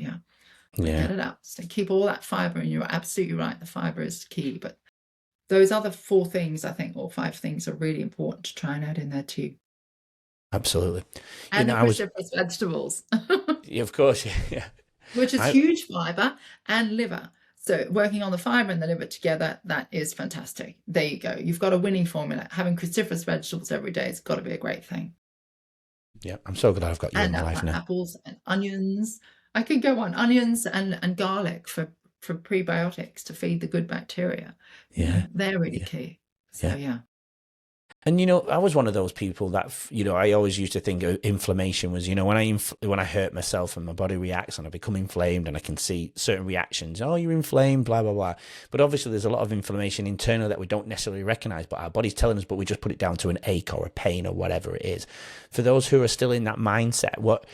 Speaker 2: get it out. So keep all that fiber, and you're absolutely right. The fiber is key, but those other 4 things, I think, or 5 things are really important to try and add in there too.
Speaker 1: Absolutely.
Speaker 2: And the cruciferous vegetables.
Speaker 1: Yeah, of course, yeah.
Speaker 2: Which is huge fiber and liver. So working on the fiber and the liver together, that is fantastic. There you go. You've got a winning formula. Having cruciferous vegetables every day has got to be a great thing.
Speaker 1: Yeah, I'm so glad I've got you in my life now.
Speaker 2: Apples and onions. I could go on. Onions and garlic for prebiotics to feed the good bacteria.
Speaker 1: Yeah.
Speaker 2: They're really key. So yeah.
Speaker 1: And, I was one of those people that, I always used to think inflammation was, when I hurt myself and my body reacts and I become inflamed and I can see certain reactions. Oh, you're inflamed, blah, blah, blah. But obviously there's a lot of inflammation internal that we don't necessarily recognize, but our body's telling us, but we just put it down to an ache or a pain or whatever it is. For those who are still in that mindset, what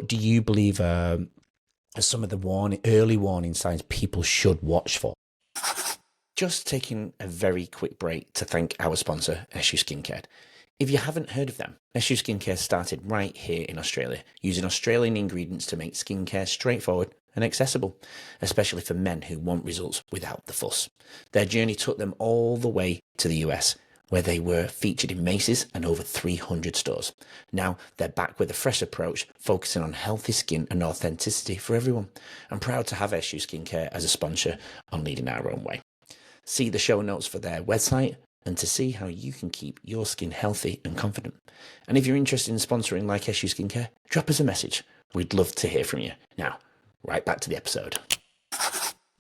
Speaker 1: do you believe are some of the early warning signs people should watch for? Just taking a very quick break to thank our sponsor, SU Skincare. If you haven't heard of them, SU Skincare started right here in Australia, using Australian ingredients to make skincare straightforward and accessible, especially for men who want results without the fuss. Their journey took them all the way to the US, where they were featured in Macy's and over 300 stores. Now they're back with a fresh approach, focusing on healthy skin and authenticity for everyone. I'm proud to have SU Skincare as a sponsor on Leading Our Own Way. See the show notes for their website and to see how you can keep your skin healthy and confident. And if you're interested in sponsoring like SU Skincare, drop us a message. We'd love to hear from you. Now, right back to the episode.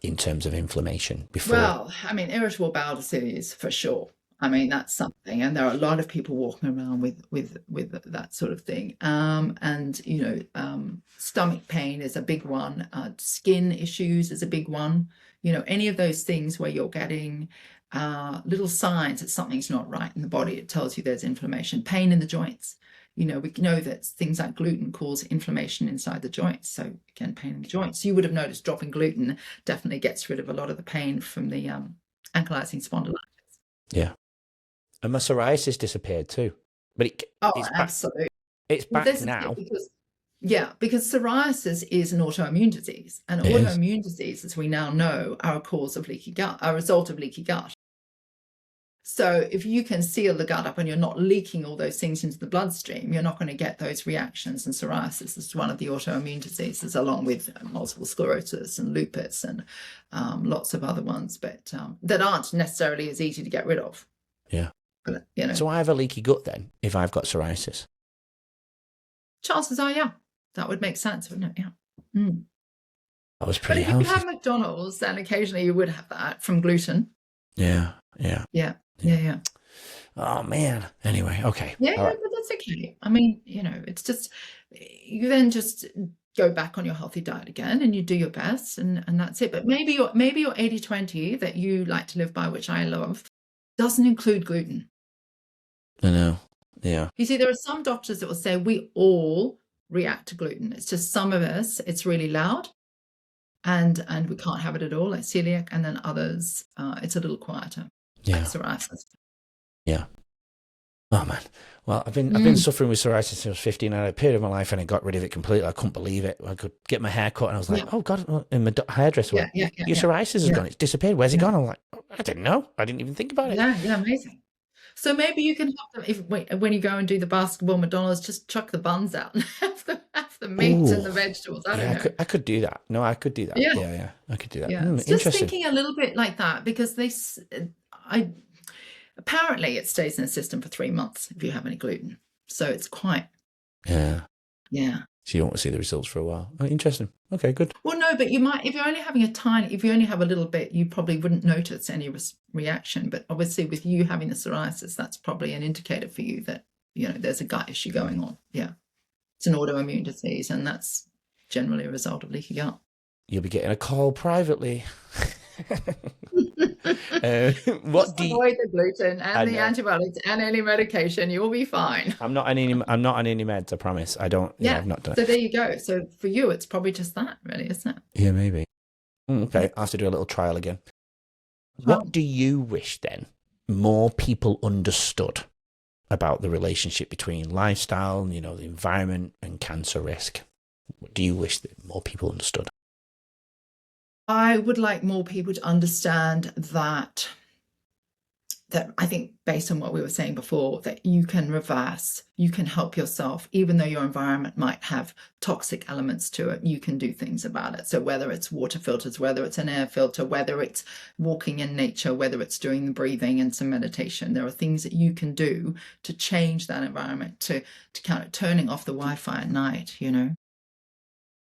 Speaker 1: In terms of inflammation,
Speaker 2: irritable bowel disease for sure. I mean, that's something, and there are a lot of people walking around with that sort of thing. Stomach pain is a big one. Skin issues is a big one. Any of those things where you're getting little signs that something's not right in the body, it tells you there's inflammation. Pain in the joints. We know that things like gluten cause inflammation inside the joints. So again, pain in the joints. You would have noticed dropping gluten definitely gets rid of a lot of the pain from the ankylosing spondylitis.
Speaker 1: Yeah. And my psoriasis disappeared too. But it's
Speaker 2: absolutely.
Speaker 1: It's back now.
Speaker 2: Yeah, because psoriasis is an autoimmune disease, and
Speaker 1: It is.
Speaker 2: autoimmune disease, as we now know, are a cause of leaky gut, a result of leaky gut. So if you can seal the gut up and you're not leaking all those things into the bloodstream, you're not going to get those reactions. And psoriasis is one of the autoimmune diseases, along with multiple sclerosis and lupus and lots of other ones, but that aren't necessarily as easy to get rid of.
Speaker 1: Yeah.
Speaker 2: But, you know,
Speaker 1: So I have a leaky gut then, if I've got psoriasis.
Speaker 2: chances are, yeah, that would make sense, wouldn't it? Yeah. Mm.
Speaker 1: I was
Speaker 2: But
Speaker 1: pretty
Speaker 2: if
Speaker 1: healthy.
Speaker 2: you have McDonald's, then occasionally you would have that from gluten.
Speaker 1: Yeah.
Speaker 2: Yeah.
Speaker 1: Oh man. Anyway, okay.
Speaker 2: Yeah,
Speaker 1: All right.
Speaker 2: but that's okay. I mean, you know, it's just, you then just go back on your healthy diet again and you do your best, and that's it. But maybe your 80-20 that you like to live by, which I love, doesn't include gluten.
Speaker 1: I know. Yeah.
Speaker 2: You see, there are some doctors that will say we all react to gluten. It's just some of us, it's really loud and we can't have it at all, like celiac, and then others, it's a little quieter, like
Speaker 1: Yeah.
Speaker 2: psoriasis.
Speaker 1: Yeah. Oh man. Well, I've been suffering with psoriasis since I was 15. I had a period of my life and I got rid of it completely. I couldn't believe it. I could get my hair cut and I was like, oh God, and my hairdresser went, your psoriasis has gone. It's disappeared. Where's it gone? I'm like, I didn't know. I didn't even think about it.
Speaker 2: Yeah, amazing. So maybe you can have them when you go and do the basketball McDonald's, just chuck the buns out and have the meat and the vegetables. I don't know.
Speaker 1: I could do that. No, I could do that. Yeah. I could do that.
Speaker 2: Yeah. It's just thinking a little bit like that, because apparently it stays in the system for 3 months if you have any gluten. So it's quite.
Speaker 1: Yeah. So you don't want to see the results for a while. Oh, interesting. Okay, good.
Speaker 2: Well, no, but you might, if you're only having if you only have a little bit, you probably wouldn't notice any reaction. But obviously with you having the psoriasis, that's probably an indicator for you that, you know, there's a gut issue going on. Yeah. It's an autoimmune disease, and that's generally a result of leaky gut.
Speaker 1: You'll be getting a call privately.
Speaker 2: What do you avoid the gluten and the antibiotics and any medication? You will be fine.
Speaker 1: I'm not on any meds, I promise. I don't. Yeah, I've not done it.
Speaker 2: So there you go. So for you, it's probably just that, really, isn't it?
Speaker 1: Yeah, maybe. Okay, I'll have to do a little trial again. What do you wish then more people understood about the relationship between lifestyle, you know, the environment, and cancer risk? What do you wish that more people understood?
Speaker 2: I would like more people to understand that I think, based on what we were saying before, that you can reverse, you can help yourself, even though your environment might have toxic elements to it, you can do things about it. So whether it's water filters, whether it's an air filter, whether it's walking in nature, whether it's doing the breathing and some meditation, there are things that you can do to change that environment, to kind of turning off the Wi-Fi at night, you know.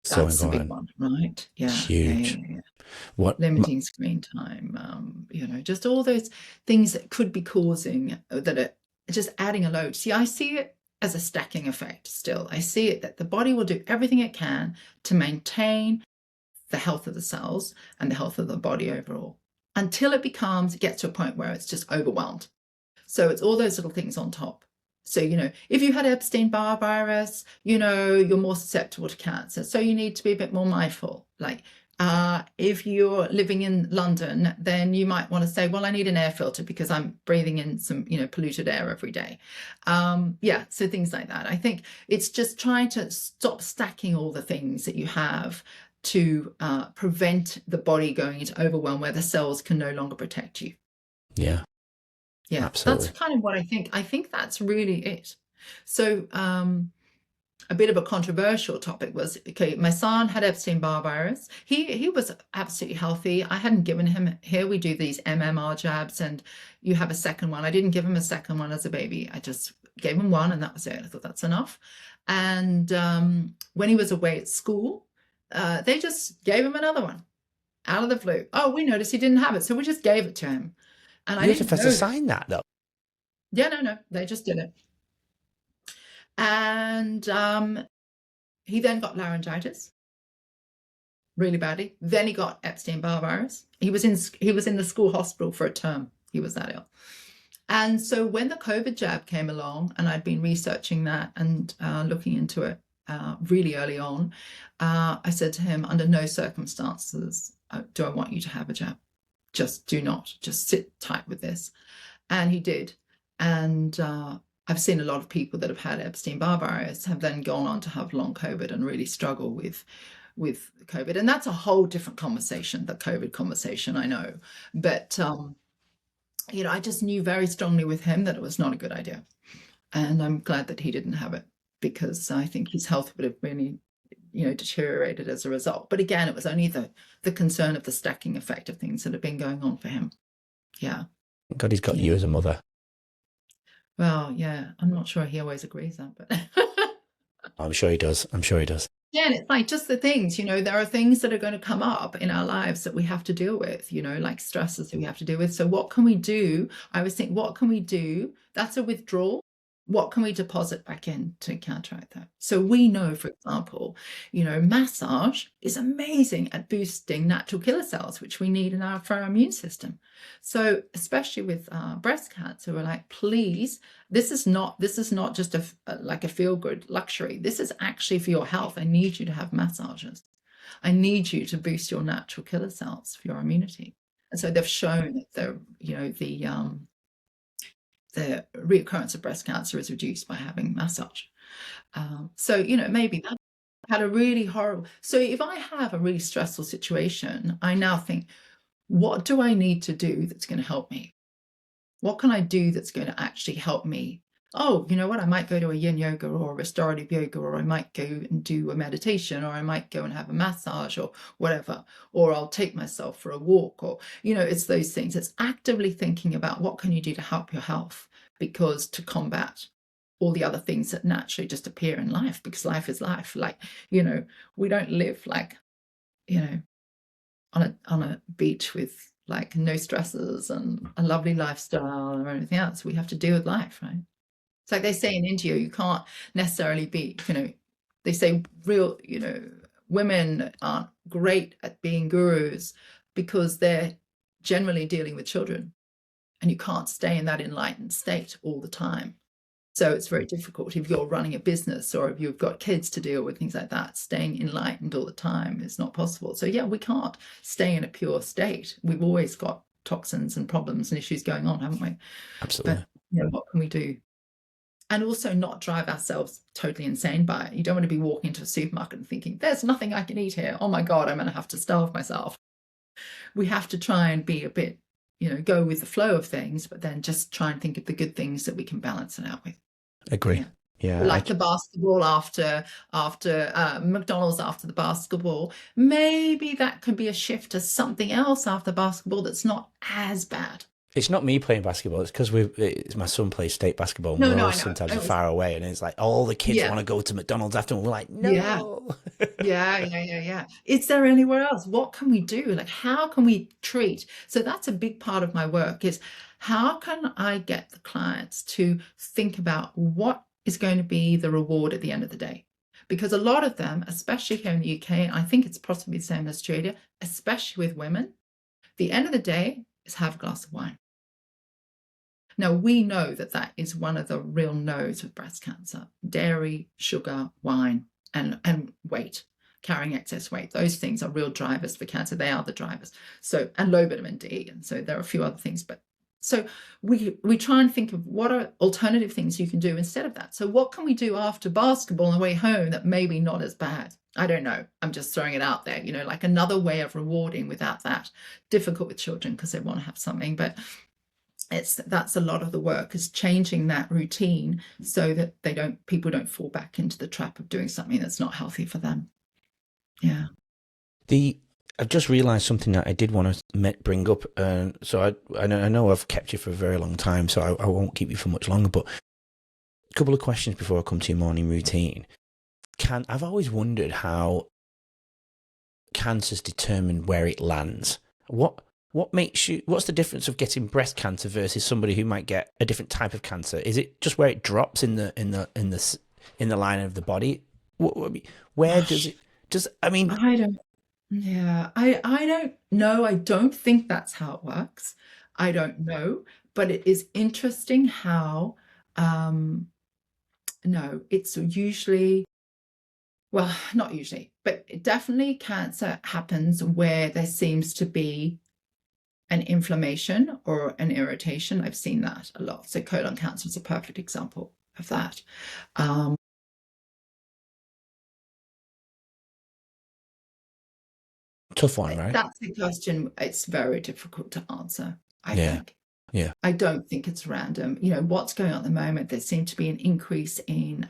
Speaker 2: That's a big one, right? Yeah.
Speaker 1: Huge.
Speaker 2: Yeah. Limiting screen time, you know, just all those things that could be causing, that are just adding a load. See, I see it as a stacking effect still. I see it that the body will do everything it can to maintain the health of the cells and the health of the body overall, until it gets to a point where it's just overwhelmed. So it's all those little things on top. So, you know, if you had Epstein-Barr virus, you know, you're more susceptible to cancer. So you need to be a bit more mindful. Like, if you're living in London, then you might want to say, well, I need an air filter because I'm breathing in some, you know, polluted air every day. So things like that. I think it's just trying to stop stacking all the things that you have to prevent the body going into overwhelm where the cells can no longer protect you.
Speaker 1: Yeah.
Speaker 2: Yeah, absolutely. That's kind of what I think. I think that's really it. So a bit of a controversial topic was, okay, my son had Epstein-Barr virus. He was absolutely healthy. I hadn't given him, here we do these MMR jabs and you have a second one. I didn't give him a second one as a baby. I just gave him one and that was it. I thought that's enough. And when he was away at school, they just gave him another one out of the blue. Oh, we noticed he didn't have it, so we just gave it to him. And I didn't
Speaker 1: have to sign that though.
Speaker 2: Yeah, no, they just did it. And he then got laryngitis really badly. Then he got Epstein-Barr virus. He was in the school hospital for a term. He was that ill. And so when the COVID jab came along, and I'd been researching that and looking into it really early on, I said to him, under no circumstances do I want you to have a jab. Just do not. Just sit tight with this. And he did. And I've seen a lot of people that have had Epstein-Barr virus have then gone on to have long COVID and really struggle with COVID. And that's a whole different conversation, the COVID conversation, I know. But, you know, I just knew very strongly with him that it was not a good idea. And I'm glad that he didn't have it, because I think his health would have really, you know, deteriorated as a result. But again, it was only the concern of the stacking effect of things that have been going on for him. Yeah.
Speaker 1: God, he's got you as a mother.
Speaker 2: Well, yeah, I'm not sure he always agrees that, but
Speaker 1: I'm sure he does. I'm sure he does.
Speaker 2: yeah, and it's like just the things, you know, there are things that are going to come up in our lives that we have to deal with, you know, like stresses that we have to deal with. So what can we do? I was thinking, what can we do? That's a withdrawal. What can we deposit back in to counteract that? So we know, for example, you know, massage is amazing at boosting natural killer cells, which we need for our immune system. So especially with breast cancer, we're like, please, this is not just like a feel-good luxury. This is actually for your health. I need you to have massages. I need you to boost your natural killer cells for your immunity. And so they've shown that the reoccurrence of breast cancer is reduced by having massage. So, you know, maybe that had a really horrible. So if I have a really stressful situation, I now think, what do I need to do that's going to help me? What can I do that's going to actually help me? Oh, you know what? I might go to a yin yoga or a restorative yoga, or I might go and do a meditation, or I might go and have a massage or whatever, or I'll take myself for a walk, or, you know, it's those things. It's actively thinking about what can you do to help your health, because to combat all the other things that naturally just appear in life, because life is life. Like, you know, we don't live like, you know, on a beach with like no stresses and a lovely lifestyle or anything else. We have to deal with life, right? It's like they say in India, you can't necessarily be, you know, they say real, you know, women aren't great at being gurus because they're generally dealing with children, and you can't stay in that enlightened state all the time. So it's very difficult if you're running a business or if you've got kids to deal with, things like that. Staying enlightened all the time is not possible. So yeah, we can't stay in a pure state. We've always got toxins and problems and issues going on, haven't we?
Speaker 1: Absolutely.
Speaker 2: But, you know, what can we do? And also not drive ourselves totally insane by it. You don't want to be walking into a supermarket and thinking, there's nothing I can eat here. Oh my God, I'm going to have to starve myself. We have to try and be a bit, you know, go with the flow of things, but then just try and think of the good things that we can balance it out with.
Speaker 1: Agree. Yeah.
Speaker 2: Like the basketball after McDonald's after the basketball, maybe that could be a shift to something else after basketball that's not as bad.
Speaker 1: It's not me playing basketball. It's because it's my son plays state basketball. And we're all sometimes far away, and it's like all the kids want to go to McDonald's after, and we're like, no.
Speaker 2: Yeah. Is there anywhere else? What can we do? Like, how can we treat? So that's a big part of my work, is how can I get the clients to think about what is going to be the reward at the end of the day? Because a lot of them, especially here in the UK, and I think it's possibly the same in Australia, especially with women, the end of the day is have a glass of wine. Now, we know that that is one of the real no's with breast cancer: dairy, sugar, wine, and weight, carrying excess weight. Those things are real drivers for cancer. They are the drivers. So, and low vitamin D. And so there are a few other things, but so we try and think of what are alternative things you can do instead of that. So what can we do after basketball on the way home that maybe not as bad? I don't know. I'm just throwing it out there, you know, like another way of rewarding without that. Difficult with children because they want to have something, but that's a lot of the work, is changing that routine so that people don't fall back into the trap of doing something that's not healthy for them. Yeah.
Speaker 1: I've just realised something that I did want to bring up. So I know I've kept you for a very long time, so I won't keep you for much longer. But a couple of questions before I come to your morning routine. I've always wondered how cancer's determined where it lands. What's the difference of getting breast cancer versus somebody who might get a different type of cancer? Is it just where it drops in the line of the body? Where does it? I don't.
Speaker 2: Yeah, I don't know. I don't think that's how it works. I don't know, but it is interesting how, no, it's usually, well, not usually, but definitely cancer happens where there seems to be an inflammation or an irritation. I've seen that a lot. So colon cancer is a perfect example of that.
Speaker 1: Tough one, right?
Speaker 2: That's a question. It's very difficult to answer, I
Speaker 1: Yeah.
Speaker 2: think.
Speaker 1: Yeah.
Speaker 2: I don't think it's random. You know, what's going on at the moment, there seems to be an increase in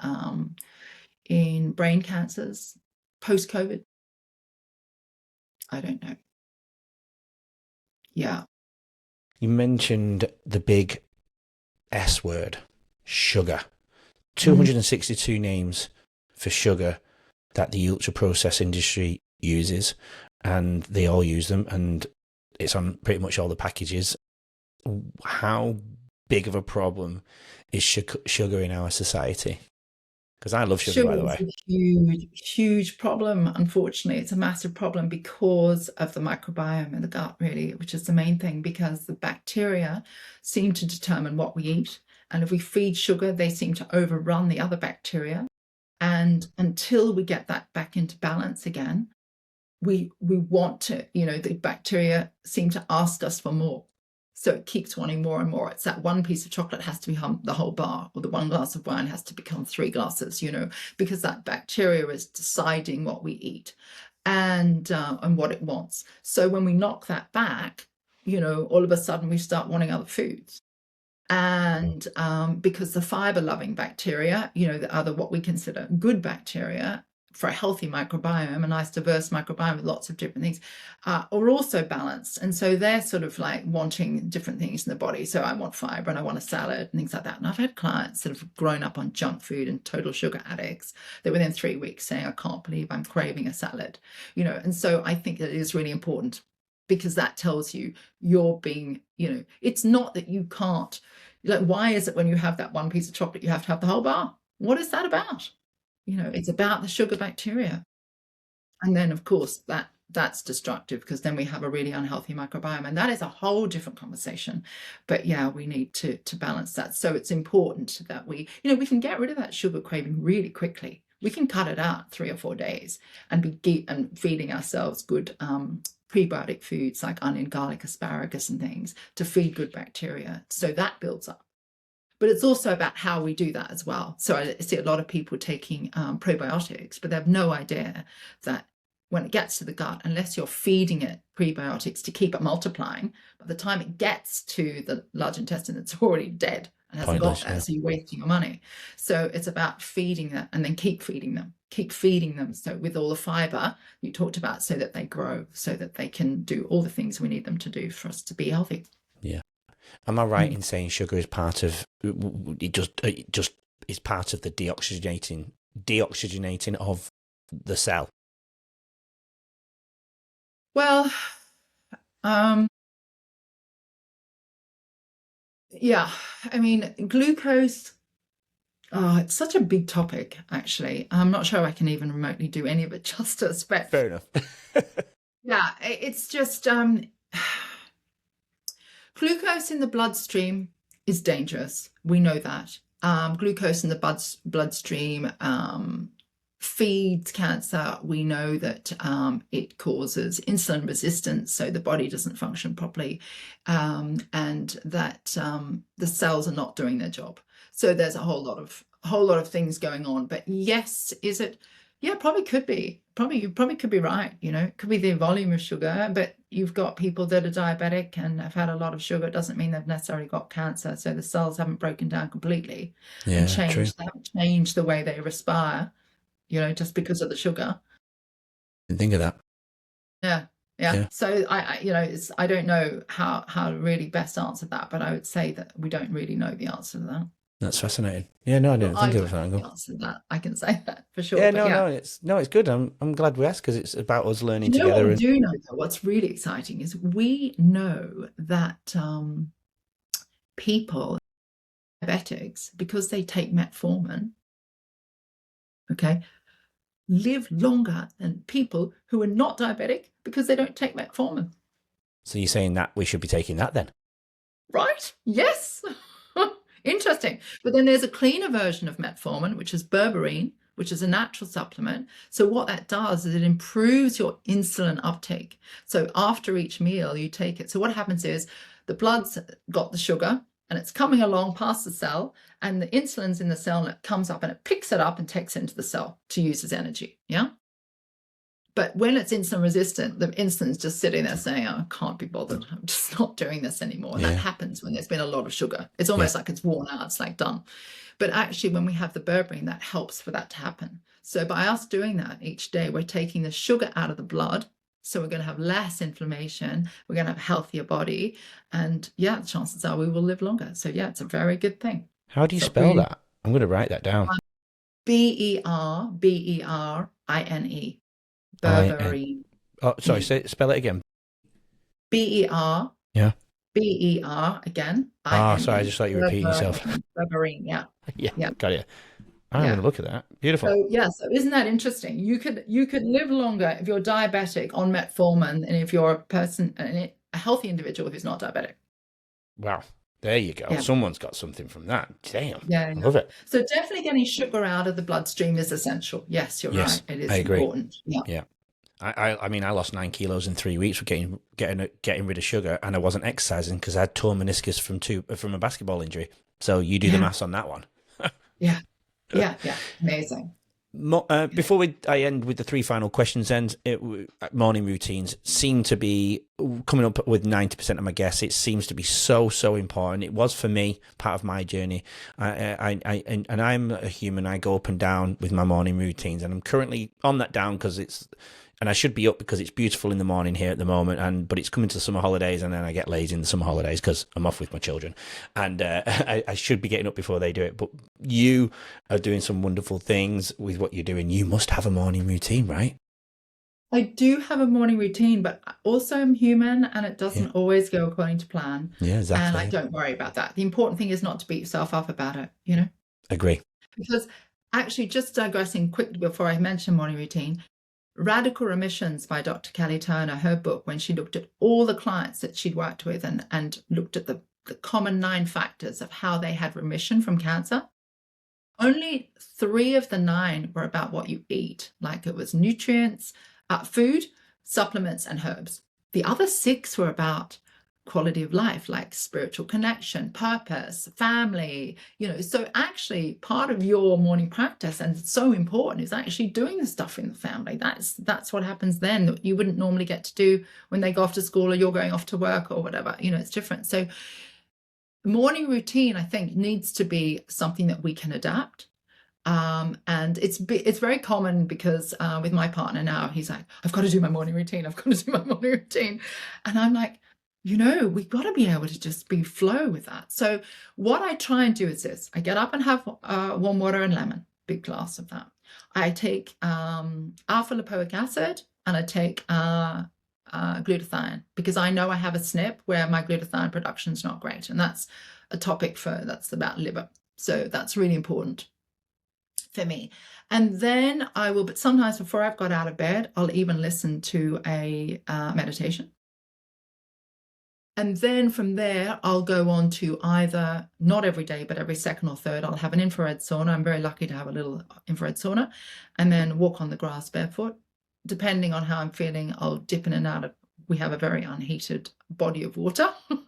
Speaker 2: brain cancers post-COVID. I don't know. Yeah.
Speaker 1: You mentioned the big S word, sugar. 262 names for sugar that the ultra process industry uses, and they all use them, and it's on pretty much all the packages. How big of a problem is sugar in our society? Because I love sugar, by the way.
Speaker 2: Sugar is a huge, huge problem. Unfortunately, it's a massive problem because of the microbiome in the gut, really, which is the main thing, because the bacteria seem to determine what we eat. And if we feed sugar, they seem to overrun the other bacteria. And until we get that back into balance again, we want to, you know, the bacteria seem to ask us for more. So it keeps wanting more and more. It's that one piece of chocolate has to become the whole bar, or the one glass of wine has to become 3 glasses, you know, because that bacteria is deciding what we eat and what it wants. So when we knock that back, you know, all of a sudden we start wanting other foods. And because the fiber-loving bacteria, you know, the other what we consider good bacteria for a healthy microbiome, a nice diverse microbiome with lots of different things, are also balanced. And so they're sort of like wanting different things in the body. So I want fiber and I want a salad and things like that. And I've had clients that have grown up on junk food and total sugar addicts that within 3 weeks saying, I can't believe I'm craving a salad, you know. And so I think that it is really important, because that tells you you're being, you know, it's not that you can't, like, why is it when you have that one piece of chocolate, you have to have the whole bar? What is that about? You know, it's about the sugar bacteria. And then, of course, that's destructive, because then we have a really unhealthy microbiome. And that is a whole different conversation. But yeah, we need to balance that. So it's important that we, you know, we can get rid of that sugar craving really quickly. We can cut it out 3 or 4 days and be feeding ourselves good prebiotic foods like onion, garlic, asparagus and things to feed good bacteria. So that builds up. But it's also about how we do that as well. So I see a lot of people taking probiotics, but they have no idea that when it gets to the gut, unless you're feeding it prebiotics to keep it multiplying, by the time it gets to the large intestine, it's already dead and hasn't got there. So you're wasting your money. So it's about feeding them, and then keep feeding them. So with all the fiber you talked about, so that they grow, so that they can do all the things we need them to do for us to be healthy.
Speaker 1: Yeah. Am I right in saying sugar is part of it? Just is part of the deoxygenating of the cell?
Speaker 2: Well, yeah. I mean, glucose. Oh, it's such a big topic, actually. I'm not sure I can even remotely do any of it justice. But
Speaker 1: Fair enough.
Speaker 2: yeah, it's just glucose in the bloodstream is dangerous. We know that. Glucose in the bloodstream feeds cancer. We know that it causes insulin resistance, so the body doesn't function properly, and that the cells are not doing their job. So there's a whole lot of things going on. But yes, is it? Yeah, probably could be. You probably could be right. You know, it could be the volume of sugar, but you've got people that are diabetic and have had a lot of sugar. It doesn't mean they've necessarily got cancer. So the cells haven't broken down completely and changed. They haven't changed the way they respire, you know, just because of the sugar.
Speaker 1: Didn't think of that.
Speaker 2: Yeah. So I don't know how to really best answer that, but I would say that we don't really know the answer to that.
Speaker 1: That's fascinating. Yeah, no, I didn't think of that angle.
Speaker 2: Answer that. I can say that for sure.
Speaker 1: Yeah, no, it's good. I'm glad we asked, because it's about us learning together.
Speaker 2: What we do know, though, what's really exciting is we know that people, diabetics, because they take metformin, okay, live longer than people who are not diabetic because they don't take metformin.
Speaker 1: So you're saying that we should be taking that then?
Speaker 2: Right? Yes. Interesting. But then there's a cleaner version of metformin, which is berberine, which is a natural supplement. So what that does is it improves your insulin uptake. So after each meal, you take it. So what happens is the blood's got the sugar and it's coming along past the cell, and the insulin's in the cell, and it comes up and it picks it up and takes it into the cell to use as energy. Yeah. But when it's insulin resistant, the insulin's just sitting there saying, oh, I can't be bothered. I'm just not doing this anymore. And that happens when there's been a lot of sugar. It's almost like it's worn out. It's like done. But actually, when we have the berberine, that helps for that to happen. So by us doing that each day, we're taking the sugar out of the blood. So we're going to have less inflammation. We're going to have a healthier body. And yeah, chances are we will live longer. So yeah, it's a very good thing.
Speaker 1: How do you spell that? I'm going to write that down.
Speaker 2: Berberine. Berberine.
Speaker 1: Oh, sorry. Spell it again.
Speaker 2: BER.
Speaker 1: Yeah.
Speaker 2: BER again.
Speaker 1: Sorry. I just thought you were repeating yourself.
Speaker 2: Berberine. Yeah.
Speaker 1: Yeah. Got it. I'm going to look at that. Beautiful.
Speaker 2: So so isn't that interesting? You could live longer if you're diabetic on metformin, and if you're a healthy individual who's not diabetic.
Speaker 1: Wow. There you go. Yeah. Someone's got something from that. Damn. Yeah. I love it.
Speaker 2: So definitely getting sugar out of the bloodstream is essential. Yes, you're right. It is important. Yeah.
Speaker 1: I mean, I lost 9 kilos in 3 weeks with getting rid of sugar, and I wasn't exercising because I had torn meniscus from a basketball injury. So you do the maths on that one.
Speaker 2: Yeah. Amazing.
Speaker 1: Before I end with the 3 final questions, morning routines seem to be coming up with 90% of my guests. It seems to be so important. It was for me, part of my journey. And I'm a human. I go up and down with my morning routines, and I'm currently on that down and I should be up because it's beautiful in the morning here at the moment. But it's coming to the summer holidays, and then I get lazy in the summer holidays because I'm off with my children, and I should be getting up before they do it. But you are doing some wonderful things with what you're doing. You must have a morning routine, right?
Speaker 2: I do have a morning routine, but also I'm human, and it doesn't always go according to plan.
Speaker 1: Yeah, exactly.
Speaker 2: And I don't worry about that. The important thing is not to beat yourself up about it,
Speaker 1: Agree.
Speaker 2: Because actually, just digressing quickly before I mention morning routine, Radical Remissions by Dr. Kelly Turner, her book, when she looked at all the clients that she'd worked with and looked at the common 9 factors of how they had remission from cancer, only 3 of the 9 were about what you eat. Like it was nutrients, food, supplements, and herbs. The other 6 were about quality of life, like spiritual connection, purpose, family, so actually part of your morning practice, and it's so important, is actually doing the stuff in the family. That's what happens then that you wouldn't normally get to do when they go off to school or you're going off to work or whatever. It's different. So morning routine, I think, needs to be something that we can adapt. And it's very common because with my partner now, he's like, I've got to do my morning routine. And I'm like, we've got to be able to just be flow with that. So what I try and do is this. I get up and have warm water and lemon, big glass of that. I take alpha lipoic acid, and I take glutathione, because I know I have a SNP where my glutathione production is not great. And that's a topic that's about liver. So that's really important for me. And then but sometimes before I've got out of bed, I'll even listen to a meditation. And then from there, I'll go on to either, not every day, but every second or third, I'll have an infrared sauna. I'm very lucky to have a little infrared sauna, and then walk on the grass barefoot. Depending on how I'm feeling, I'll dip in and out of, we have a very unheated body of water.
Speaker 1: Me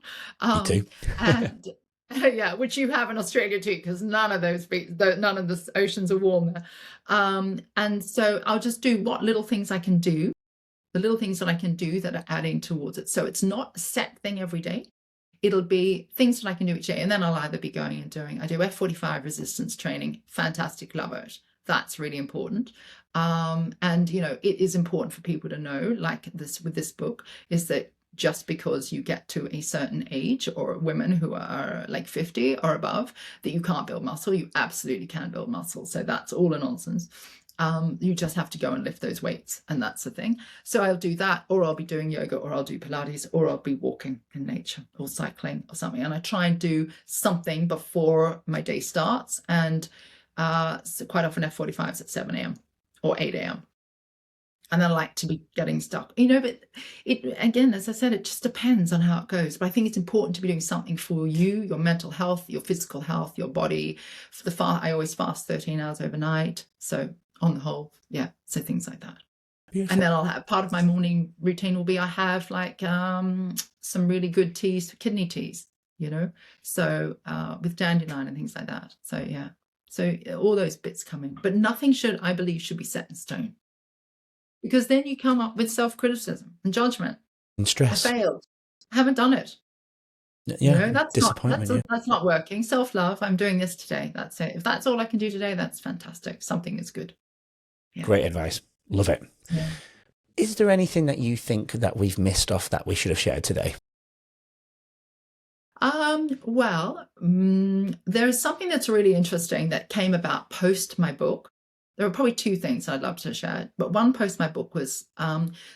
Speaker 1: too.
Speaker 2: And yeah, which you have in Australia too, because none of the oceans are warm there. And so I'll just do what little things I can do. The little things that I can do that are adding towards it. So it's not a set thing every day. It'll be things that I can do each day. And then I'll either be going and doing, I do F45 resistance training. Fantastic. Love it. That's really important. And, it is important for people to know, like this with this book, is that just because you get to a certain age, or women who are like 50 or above, that you can't build muscle. You absolutely can build muscle. So that's all a nonsense. You just have to go and lift those weights, and that's the thing. So I'll do that, or I'll be doing yoga, or I'll do Pilates, or I'll be walking in nature or cycling or something. And I try and do something before my day starts. And so quite often F45s at 7 a.m. or 8 a.m. and then I like to be getting stuck, you know, but it, again, as I said, it just depends on how it goes. But I think it's important to be doing something for you, your mental health, your physical health, your body. For the I always fast 13 hours overnight. So on the whole, yeah, so things like that.
Speaker 1: Beautiful.
Speaker 2: And then I'll have part of my morning routine will be I have like some really good teas, kidney teas, you know, so with dandelion and things like that. So yeah, so all those bits come in, but nothing should, I believe, should be set in stone, because then you come up with self-criticism and judgment
Speaker 1: And stress.
Speaker 2: I failed, I haven't done it.
Speaker 1: Yeah,
Speaker 2: you know, that's
Speaker 1: disappointment.
Speaker 2: that's not working. Self-love, I'm doing this today, that's it. If that's all I can do today, that's fantastic. Something is good.
Speaker 1: Yeah. Great advice. Love it.
Speaker 2: Yeah.
Speaker 1: Is there anything that you think that we've missed off that we should have shared today?
Speaker 2: Well, there's something that's really interesting that came about post my book. There are probably two things I'd love to share, but one post my book was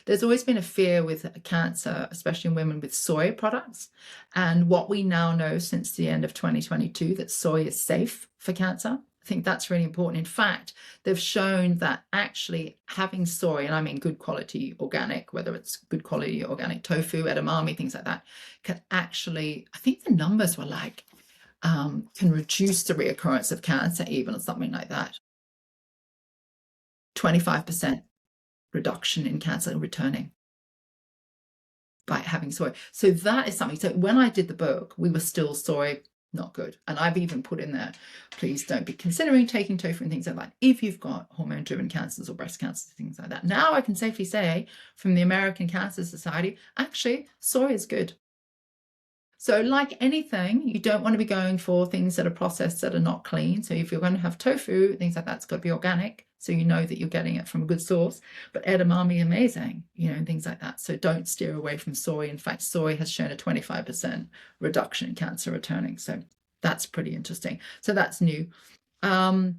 Speaker 2: there's always been a fear with cancer, especially in women, with soy products. And what we now know since the end of 2022, that soy is safe for cancer. I think that's really important. In fact, they've shown that actually having soy, and I mean good quality organic, whether it's good quality organic tofu, edamame, things like that, can actually, I think the numbers were like, can reduce the reoccurrence of cancer even, or something like that. 25% reduction in cancer returning by having soy. So that is something. So when I did the book, we were still soy, not good. And I've even put in there, please don't be considering taking tofu and things like that if you've got hormone-driven cancers or breast cancers, things like that. Now I can safely say from the American Cancer Society, actually, soy is good. So like anything, you don't want to be going for things that are processed that are not clean. So if you're going to have tofu, things like that's got to be organic, so you know that you're getting it from a good source. But edamame, amazing, you know, and things like that. So don't steer away from soy. In fact, soy has shown a 25% reduction in cancer returning. So that's pretty interesting. So that's new. And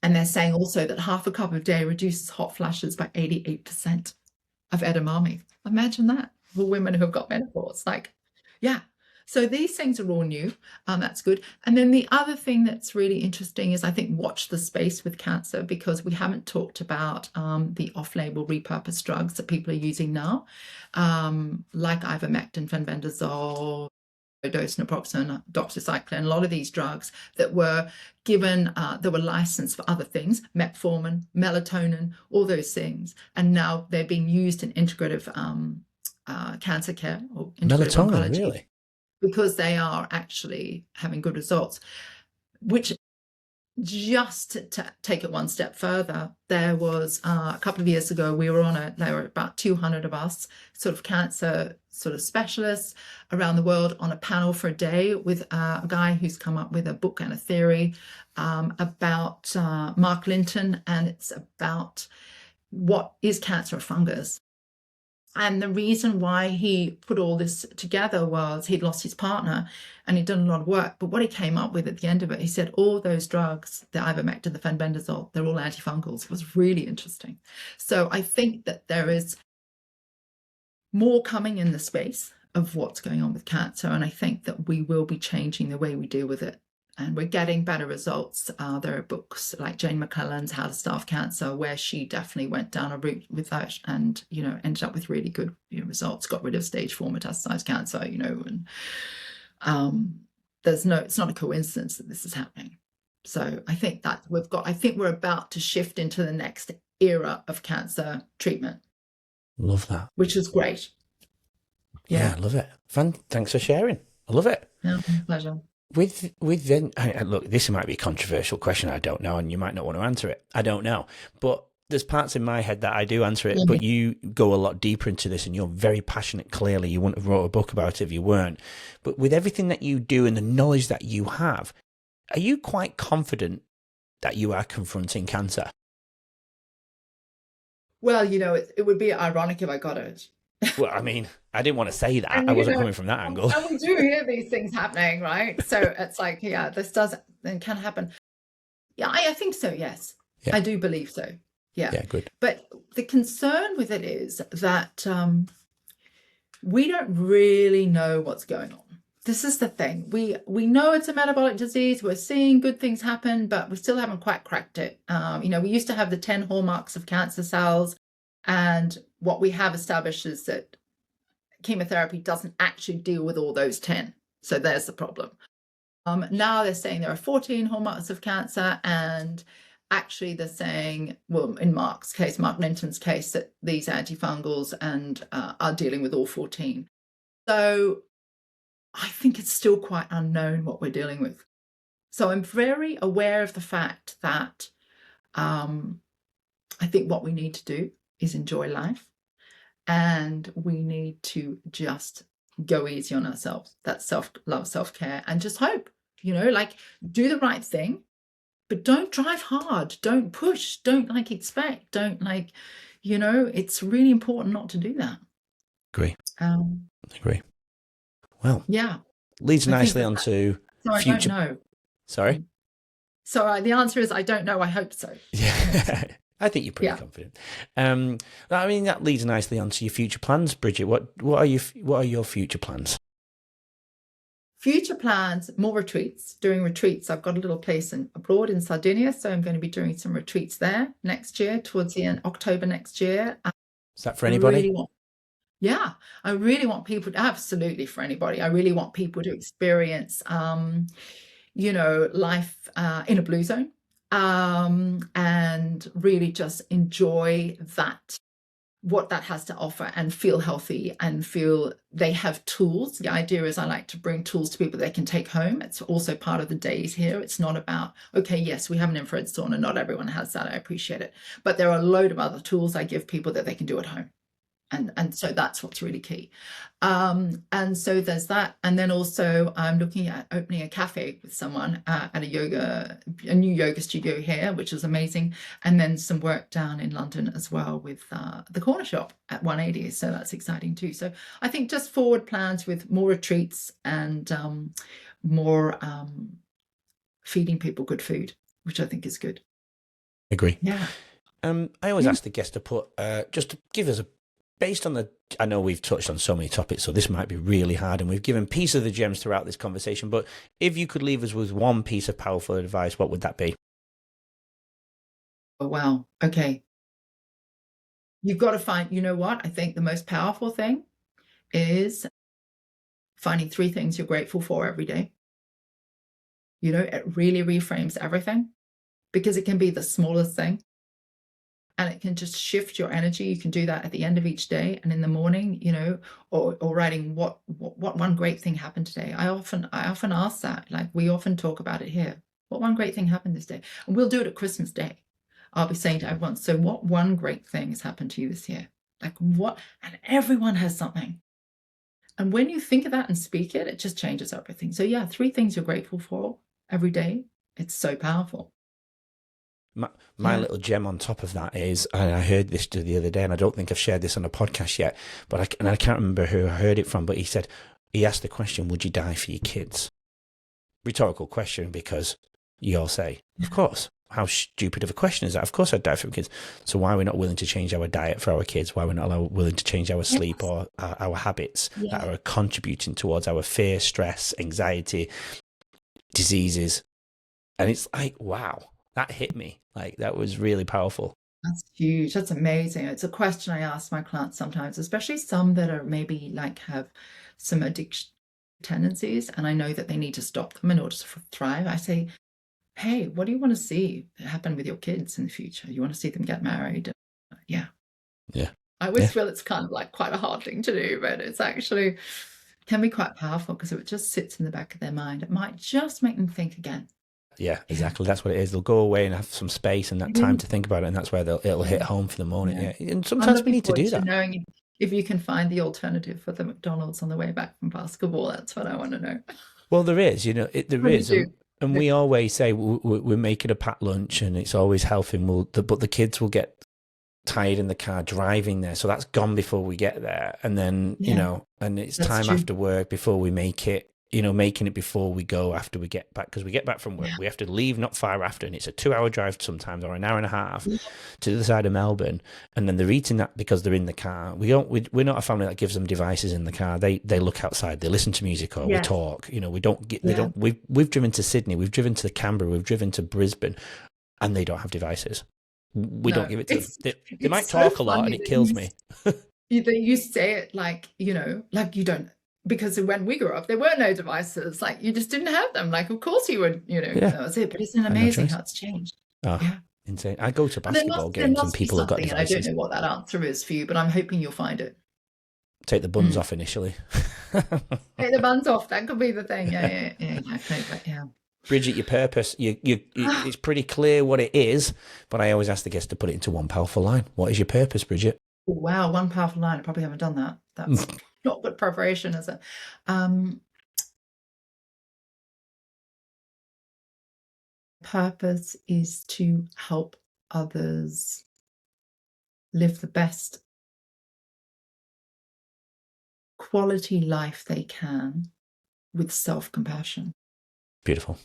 Speaker 2: they're saying also that half a cup a day reduces hot flashes by 88% of edamame. Imagine that for women who have got menopause. Like, yeah. So these things are all new. That's good. And then the other thing that's really interesting is, I think, watch the space with cancer, because we haven't talked about the off-label repurposed drugs that people are using now, like ivermectin, fenbendazole, dose naproxen, doxycycline, a lot of these drugs that were given, that were licensed for other things, metformin, melatonin, all those things. And now they're being used in integrative cancer care or integrative
Speaker 1: Melatonin,
Speaker 2: oncology.
Speaker 1: really?
Speaker 2: Because they are actually having good results. Which, just to take it one step further, there was a couple of years ago, we were on there were about 200 of us, sort of cancer sort of specialists around the world, on a panel for a day with a guy who's come up with a book and a theory about Mark Linton, and it's about what is cancer, a fungus. And the reason why he put all this together was he'd lost his partner and he'd done a lot of work. But what he came up with at the end of it, he said, all those drugs, the ivermectin, the fenbendazole, they're all antifungals. It was really interesting. So I think that there is more coming in the space of what's going on with cancer. And I think that we will be changing the way we deal with it. And we're getting better results. There are books like Jane McClellan's How to Starve Cancer, where she definitely went down a route with that and, you know, ended up with really good results, got rid of stage 4 metastasized cancer, you know, and it's not a coincidence that this is happening. So I think that I think we're about to shift into the next era of cancer treatment.
Speaker 1: Love that.
Speaker 2: Which is great.
Speaker 1: Yeah, I love it. Thanks for sharing. I love it.
Speaker 2: Yeah, my pleasure.
Speaker 1: With then, look, this might be a controversial question. I don't know, and you might not want to answer it. I don't know, but there's parts in my head that I do answer it. But you go a lot deeper into this, and you're very passionate. Clearly, you wouldn't have wrote a book about it if you weren't. But with everything that you do and the knowledge that you have, are you quite confident that you are confronting cancer?
Speaker 2: Well, you know, it would be ironic if I got it.
Speaker 1: Well, I mean, I didn't want to say that. I wasn't coming from that angle.
Speaker 2: And we do hear these things happening, right? So it's like, yeah, it can happen. Yeah, I think so, yes. Yeah. I do believe so. Yeah.
Speaker 1: Yeah, good.
Speaker 2: But the concern with it is that we don't really know what's going on. This is the thing. We know it's a metabolic disease. We're seeing good things happen, but we still haven't quite cracked it. You know, we used to have the 10 hallmarks of cancer cells. And what we have established is that chemotherapy doesn't actually deal with all those 10. So there's the problem. Now they're saying there are 14 hallmarks of cancer, and actually they're saying, well, in Mark Linton's case, that these antifungals and are dealing with all 14. So I think it's still quite unknown what we're dealing with. So I'm very aware of the fact that I think what we need to do is enjoy life, and we need to just go easy on ourselves. That's self-love, self-care, and just hope, like, do the right thing, but don't drive hard, don't push, don't expect, don't it's really important not to do that.
Speaker 1: Agree. Agree. Well,
Speaker 2: yeah,
Speaker 1: leads nicely on to future.
Speaker 2: I don't know.
Speaker 1: Sorry?
Speaker 2: So the answer is I don't know. I hope so.
Speaker 1: Yeah. I think you're pretty confident. I mean, that leads nicely on to your future plans, Bridget. What are your future plans?
Speaker 2: Future plans, more retreats. Doing retreats. I've got a little place abroad in Sardinia, so I'm going to be doing some retreats there next year, towards the end October next year.
Speaker 1: Is that for anybody?
Speaker 2: I really want people to, absolutely for anybody. I really want people to experience, life in a blue zone. And really just enjoy what that has to offer, and feel healthy and feel they have tools. The idea is I like to bring tools to people they can take home. It's also part of the days here. It's not about, okay, yes, we have an infrared sauna. Not everyone has that. I appreciate it. But there are a load of other tools I give people that they can do at home. And so that's what's really key. And so there's that. And then also I'm looking at opening a cafe with someone at a new yoga studio here, which is amazing. And then some work down in London as well with the corner shop at 180. So that's exciting too. So I think just forward plans with more retreats and more feeding people good food, which I think is good.
Speaker 1: Agree.
Speaker 2: Yeah.
Speaker 1: I always ask the guest to put, just to give us based on I know we've touched on so many topics, so this might be really hard, and we've given pieces of the gems throughout this conversation, but if you could leave us with one piece of powerful advice, what would that be?
Speaker 2: Oh, wow. Okay. You've got to find, I think the most powerful thing is finding 3 things you're grateful for every day. It really reframes everything, because it can be the smallest thing. And it can just shift your energy. You can do that at the end of each day and in the morning, or writing what one great thing happened today. I often ask that. Like, we often talk about it here. What one great thing happened this day? And we'll do it at Christmas Day. I'll be saying to everyone, so what one great thing has happened to you this year? Like, what? And everyone has something. And when you think of that and speak it, it just changes everything. So 3 things you're grateful for every day. It's so powerful.
Speaker 1: My little gem on top of that is, and I heard this the other day, and I don't think I've shared this on a podcast yet, but I can't remember who I heard it from, but he asked the question, would you die for your kids? Rhetorical question, because you all say, of course. How stupid of a question is that? Of course I'd die for my kids. So why are we not willing to change our diet for our kids? Why are we not willing to change our sleep or our habits that are contributing towards our fear, stress, anxiety, diseases? And it's like, wow. That hit me. Like, that was really powerful.
Speaker 2: That's huge. That's amazing. It's a question I ask my clients sometimes, especially some that are maybe have some addiction tendencies, and I know that they need to stop them in order to thrive. I say, hey, what do you want to see happen with your kids in the future? You want to see them get married? Yeah. I always feel it's kind of quite a hard thing to do, but it's actually can be quite powerful, because if it just sits in the back of their mind, it might just make them think again.
Speaker 1: Yeah, exactly. That's what it is. They'll go away and have some space and that time to think about it, and that's where it'll hit home for the morning. Yeah. And sometimes we need to do that.
Speaker 2: Knowing if you can find the alternative for the McDonald's on the way back from basketball, that's what I want to know.
Speaker 1: Well, there is, there is. And we always say we're making a packed lunch and it's always healthy, but the kids will get tired in the car driving there. So that's gone before we get there. And then, and it's time after work before we make it. Making it before we go after we get back, because we get back from work. We have to leave not far after, and it's a 2-hour drive sometimes, or an hour and a half to the other side of Melbourne. And then they're eating that because they're in the car. We're not a family that gives them devices in the car. They look outside, they listen to music, or we talk. We don't get, they don't. We've driven to Sydney, we've driven to Canberra, we've driven to Brisbane, and they don't have devices. We
Speaker 2: No,
Speaker 1: don't give it to them. They might
Speaker 2: it's so
Speaker 1: talk a lot, and
Speaker 2: funny
Speaker 1: it
Speaker 2: that
Speaker 1: kills me.
Speaker 2: you say it like, like you don't, because when we grew up, there were no devices. Like you just didn't have them. Like, of course you would,
Speaker 1: Yeah.
Speaker 2: that was it. But isn't it
Speaker 1: no
Speaker 2: amazing
Speaker 1: choice.
Speaker 2: how it's changed?
Speaker 1: Oh,
Speaker 2: Yeah.
Speaker 1: insane. I go to
Speaker 2: And there
Speaker 1: basketball
Speaker 2: must,
Speaker 1: games and
Speaker 2: be
Speaker 1: people have got
Speaker 2: something, and I don't
Speaker 1: devices.
Speaker 2: know what that answer is for you, but I'm hoping you'll find it.
Speaker 1: Take the buns off initially.
Speaker 2: Take the buns off. That could be the thing. Yeah, exactly. But yeah.
Speaker 1: Bridget, your purpose, it's pretty clear what it is, but I always ask the guests to put it into one powerful line. What is your purpose, Bridget?
Speaker 2: Oh, wow, one powerful line. I probably haven't done that. That's not good preparation, is it? Purpose is to help others live the best quality life they can with self-compassion.
Speaker 1: Beautiful.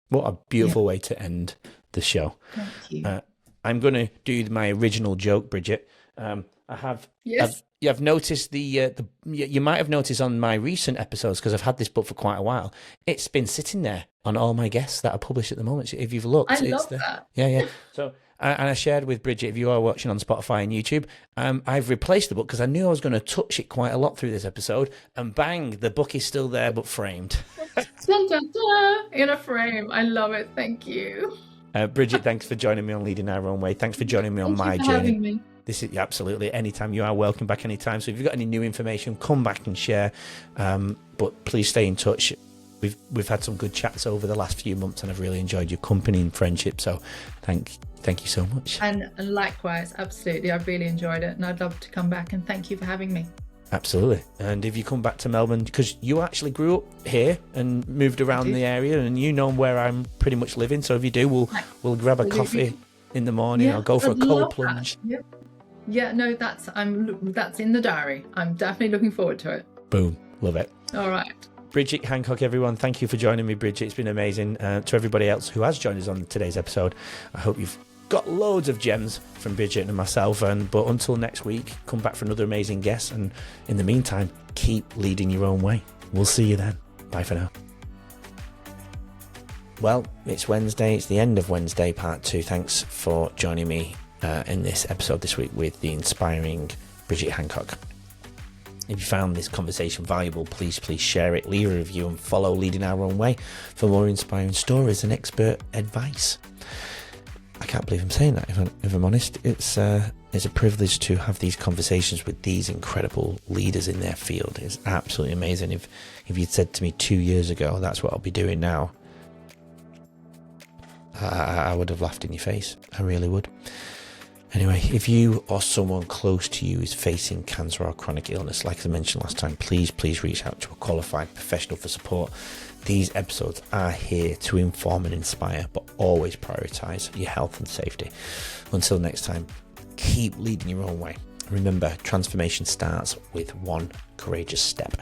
Speaker 1: What a beautiful way to end the show.
Speaker 2: Thank you.
Speaker 1: I'm going to do my original joke, Bridget. I have.
Speaker 2: Yes.
Speaker 1: I've noticed you might have noticed on my recent episodes, because I've had this book for quite a while. It's been sitting there on all my guests that are published at the moment. If you've looked,
Speaker 2: I love
Speaker 1: it's there.
Speaker 2: that.
Speaker 1: Yeah. So, and I shared with Bridget, if you are watching on Spotify and YouTube, I've replaced the book because I knew I was going to touch it quite a lot through this episode. And bang, the book is still there, but framed.
Speaker 2: Dun, dun, dun, in a frame. I love it. Thank you.
Speaker 1: Bridget, thanks for joining me on Leading Our Own Way. Thanks for joining me on my
Speaker 2: Thank you for
Speaker 1: journey.
Speaker 2: having me.
Speaker 1: This is absolutely anytime. You are welcome back anytime. So if you've got any new information, come back and share. But please stay in touch. We've had some good chats over the last few months, and I've really enjoyed your company and friendship. So thank you so much.
Speaker 2: And likewise, absolutely. I've really enjoyed it, and I'd love to come back, and thank you for having me.
Speaker 1: Absolutely. And if you come back to Melbourne, because you actually grew up here and moved around the area, and you know where I'm pretty much living. So if you do, we'll grab a coffee in the morning, or go for a cold plunge.
Speaker 2: Yeah, no, that's in the diary. I'm definitely looking forward to it.
Speaker 1: Boom. Love it.
Speaker 2: All right.
Speaker 1: Bridget Hancock, everyone, thank you for joining me, Bridget. It's been amazing. To everybody else who has joined us on today's episode, I hope you've got loads of gems from Bridget and myself. But until next week, come back for another amazing guest. And in the meantime, keep leading your own way. We'll see you then. Bye for now. Well, it's Wednesday. It's the end of Wednesday, part 2. Thanks for joining me in this episode this week with the inspiring Bridget Hancock. If you found this conversation valuable, please share it, leave a review, and follow Leading Our Own Way for more inspiring stories and expert advice. I can't believe I'm saying that, if I'm honest. It's a privilege to have these conversations with these incredible leaders in their field. It's absolutely amazing. If you'd said to me 2 years ago, that's what I'll be doing now, I would have laughed in your face. I really would. Anyway, if you or someone close to you is facing cancer or chronic illness, like I mentioned last time, please reach out to a qualified professional for support. These episodes are here to inform and inspire, but always prioritise your health and safety. Until next time, keep leading your own way. Remember, transformation starts with one courageous step.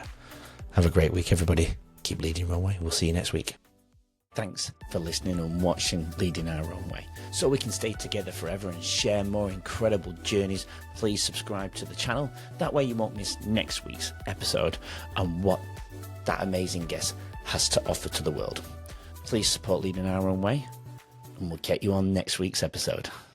Speaker 1: Have a great week, everybody. Keep leading your own way. We'll see you next week. Thanks for listening and watching Leading Our Own Way. So we can stay together forever and share more incredible journeys, please subscribe to the channel. That way you won't miss next week's episode and what that amazing guest has to offer to the world. Please support Leading Our Own Way, and we'll get you on next week's episode.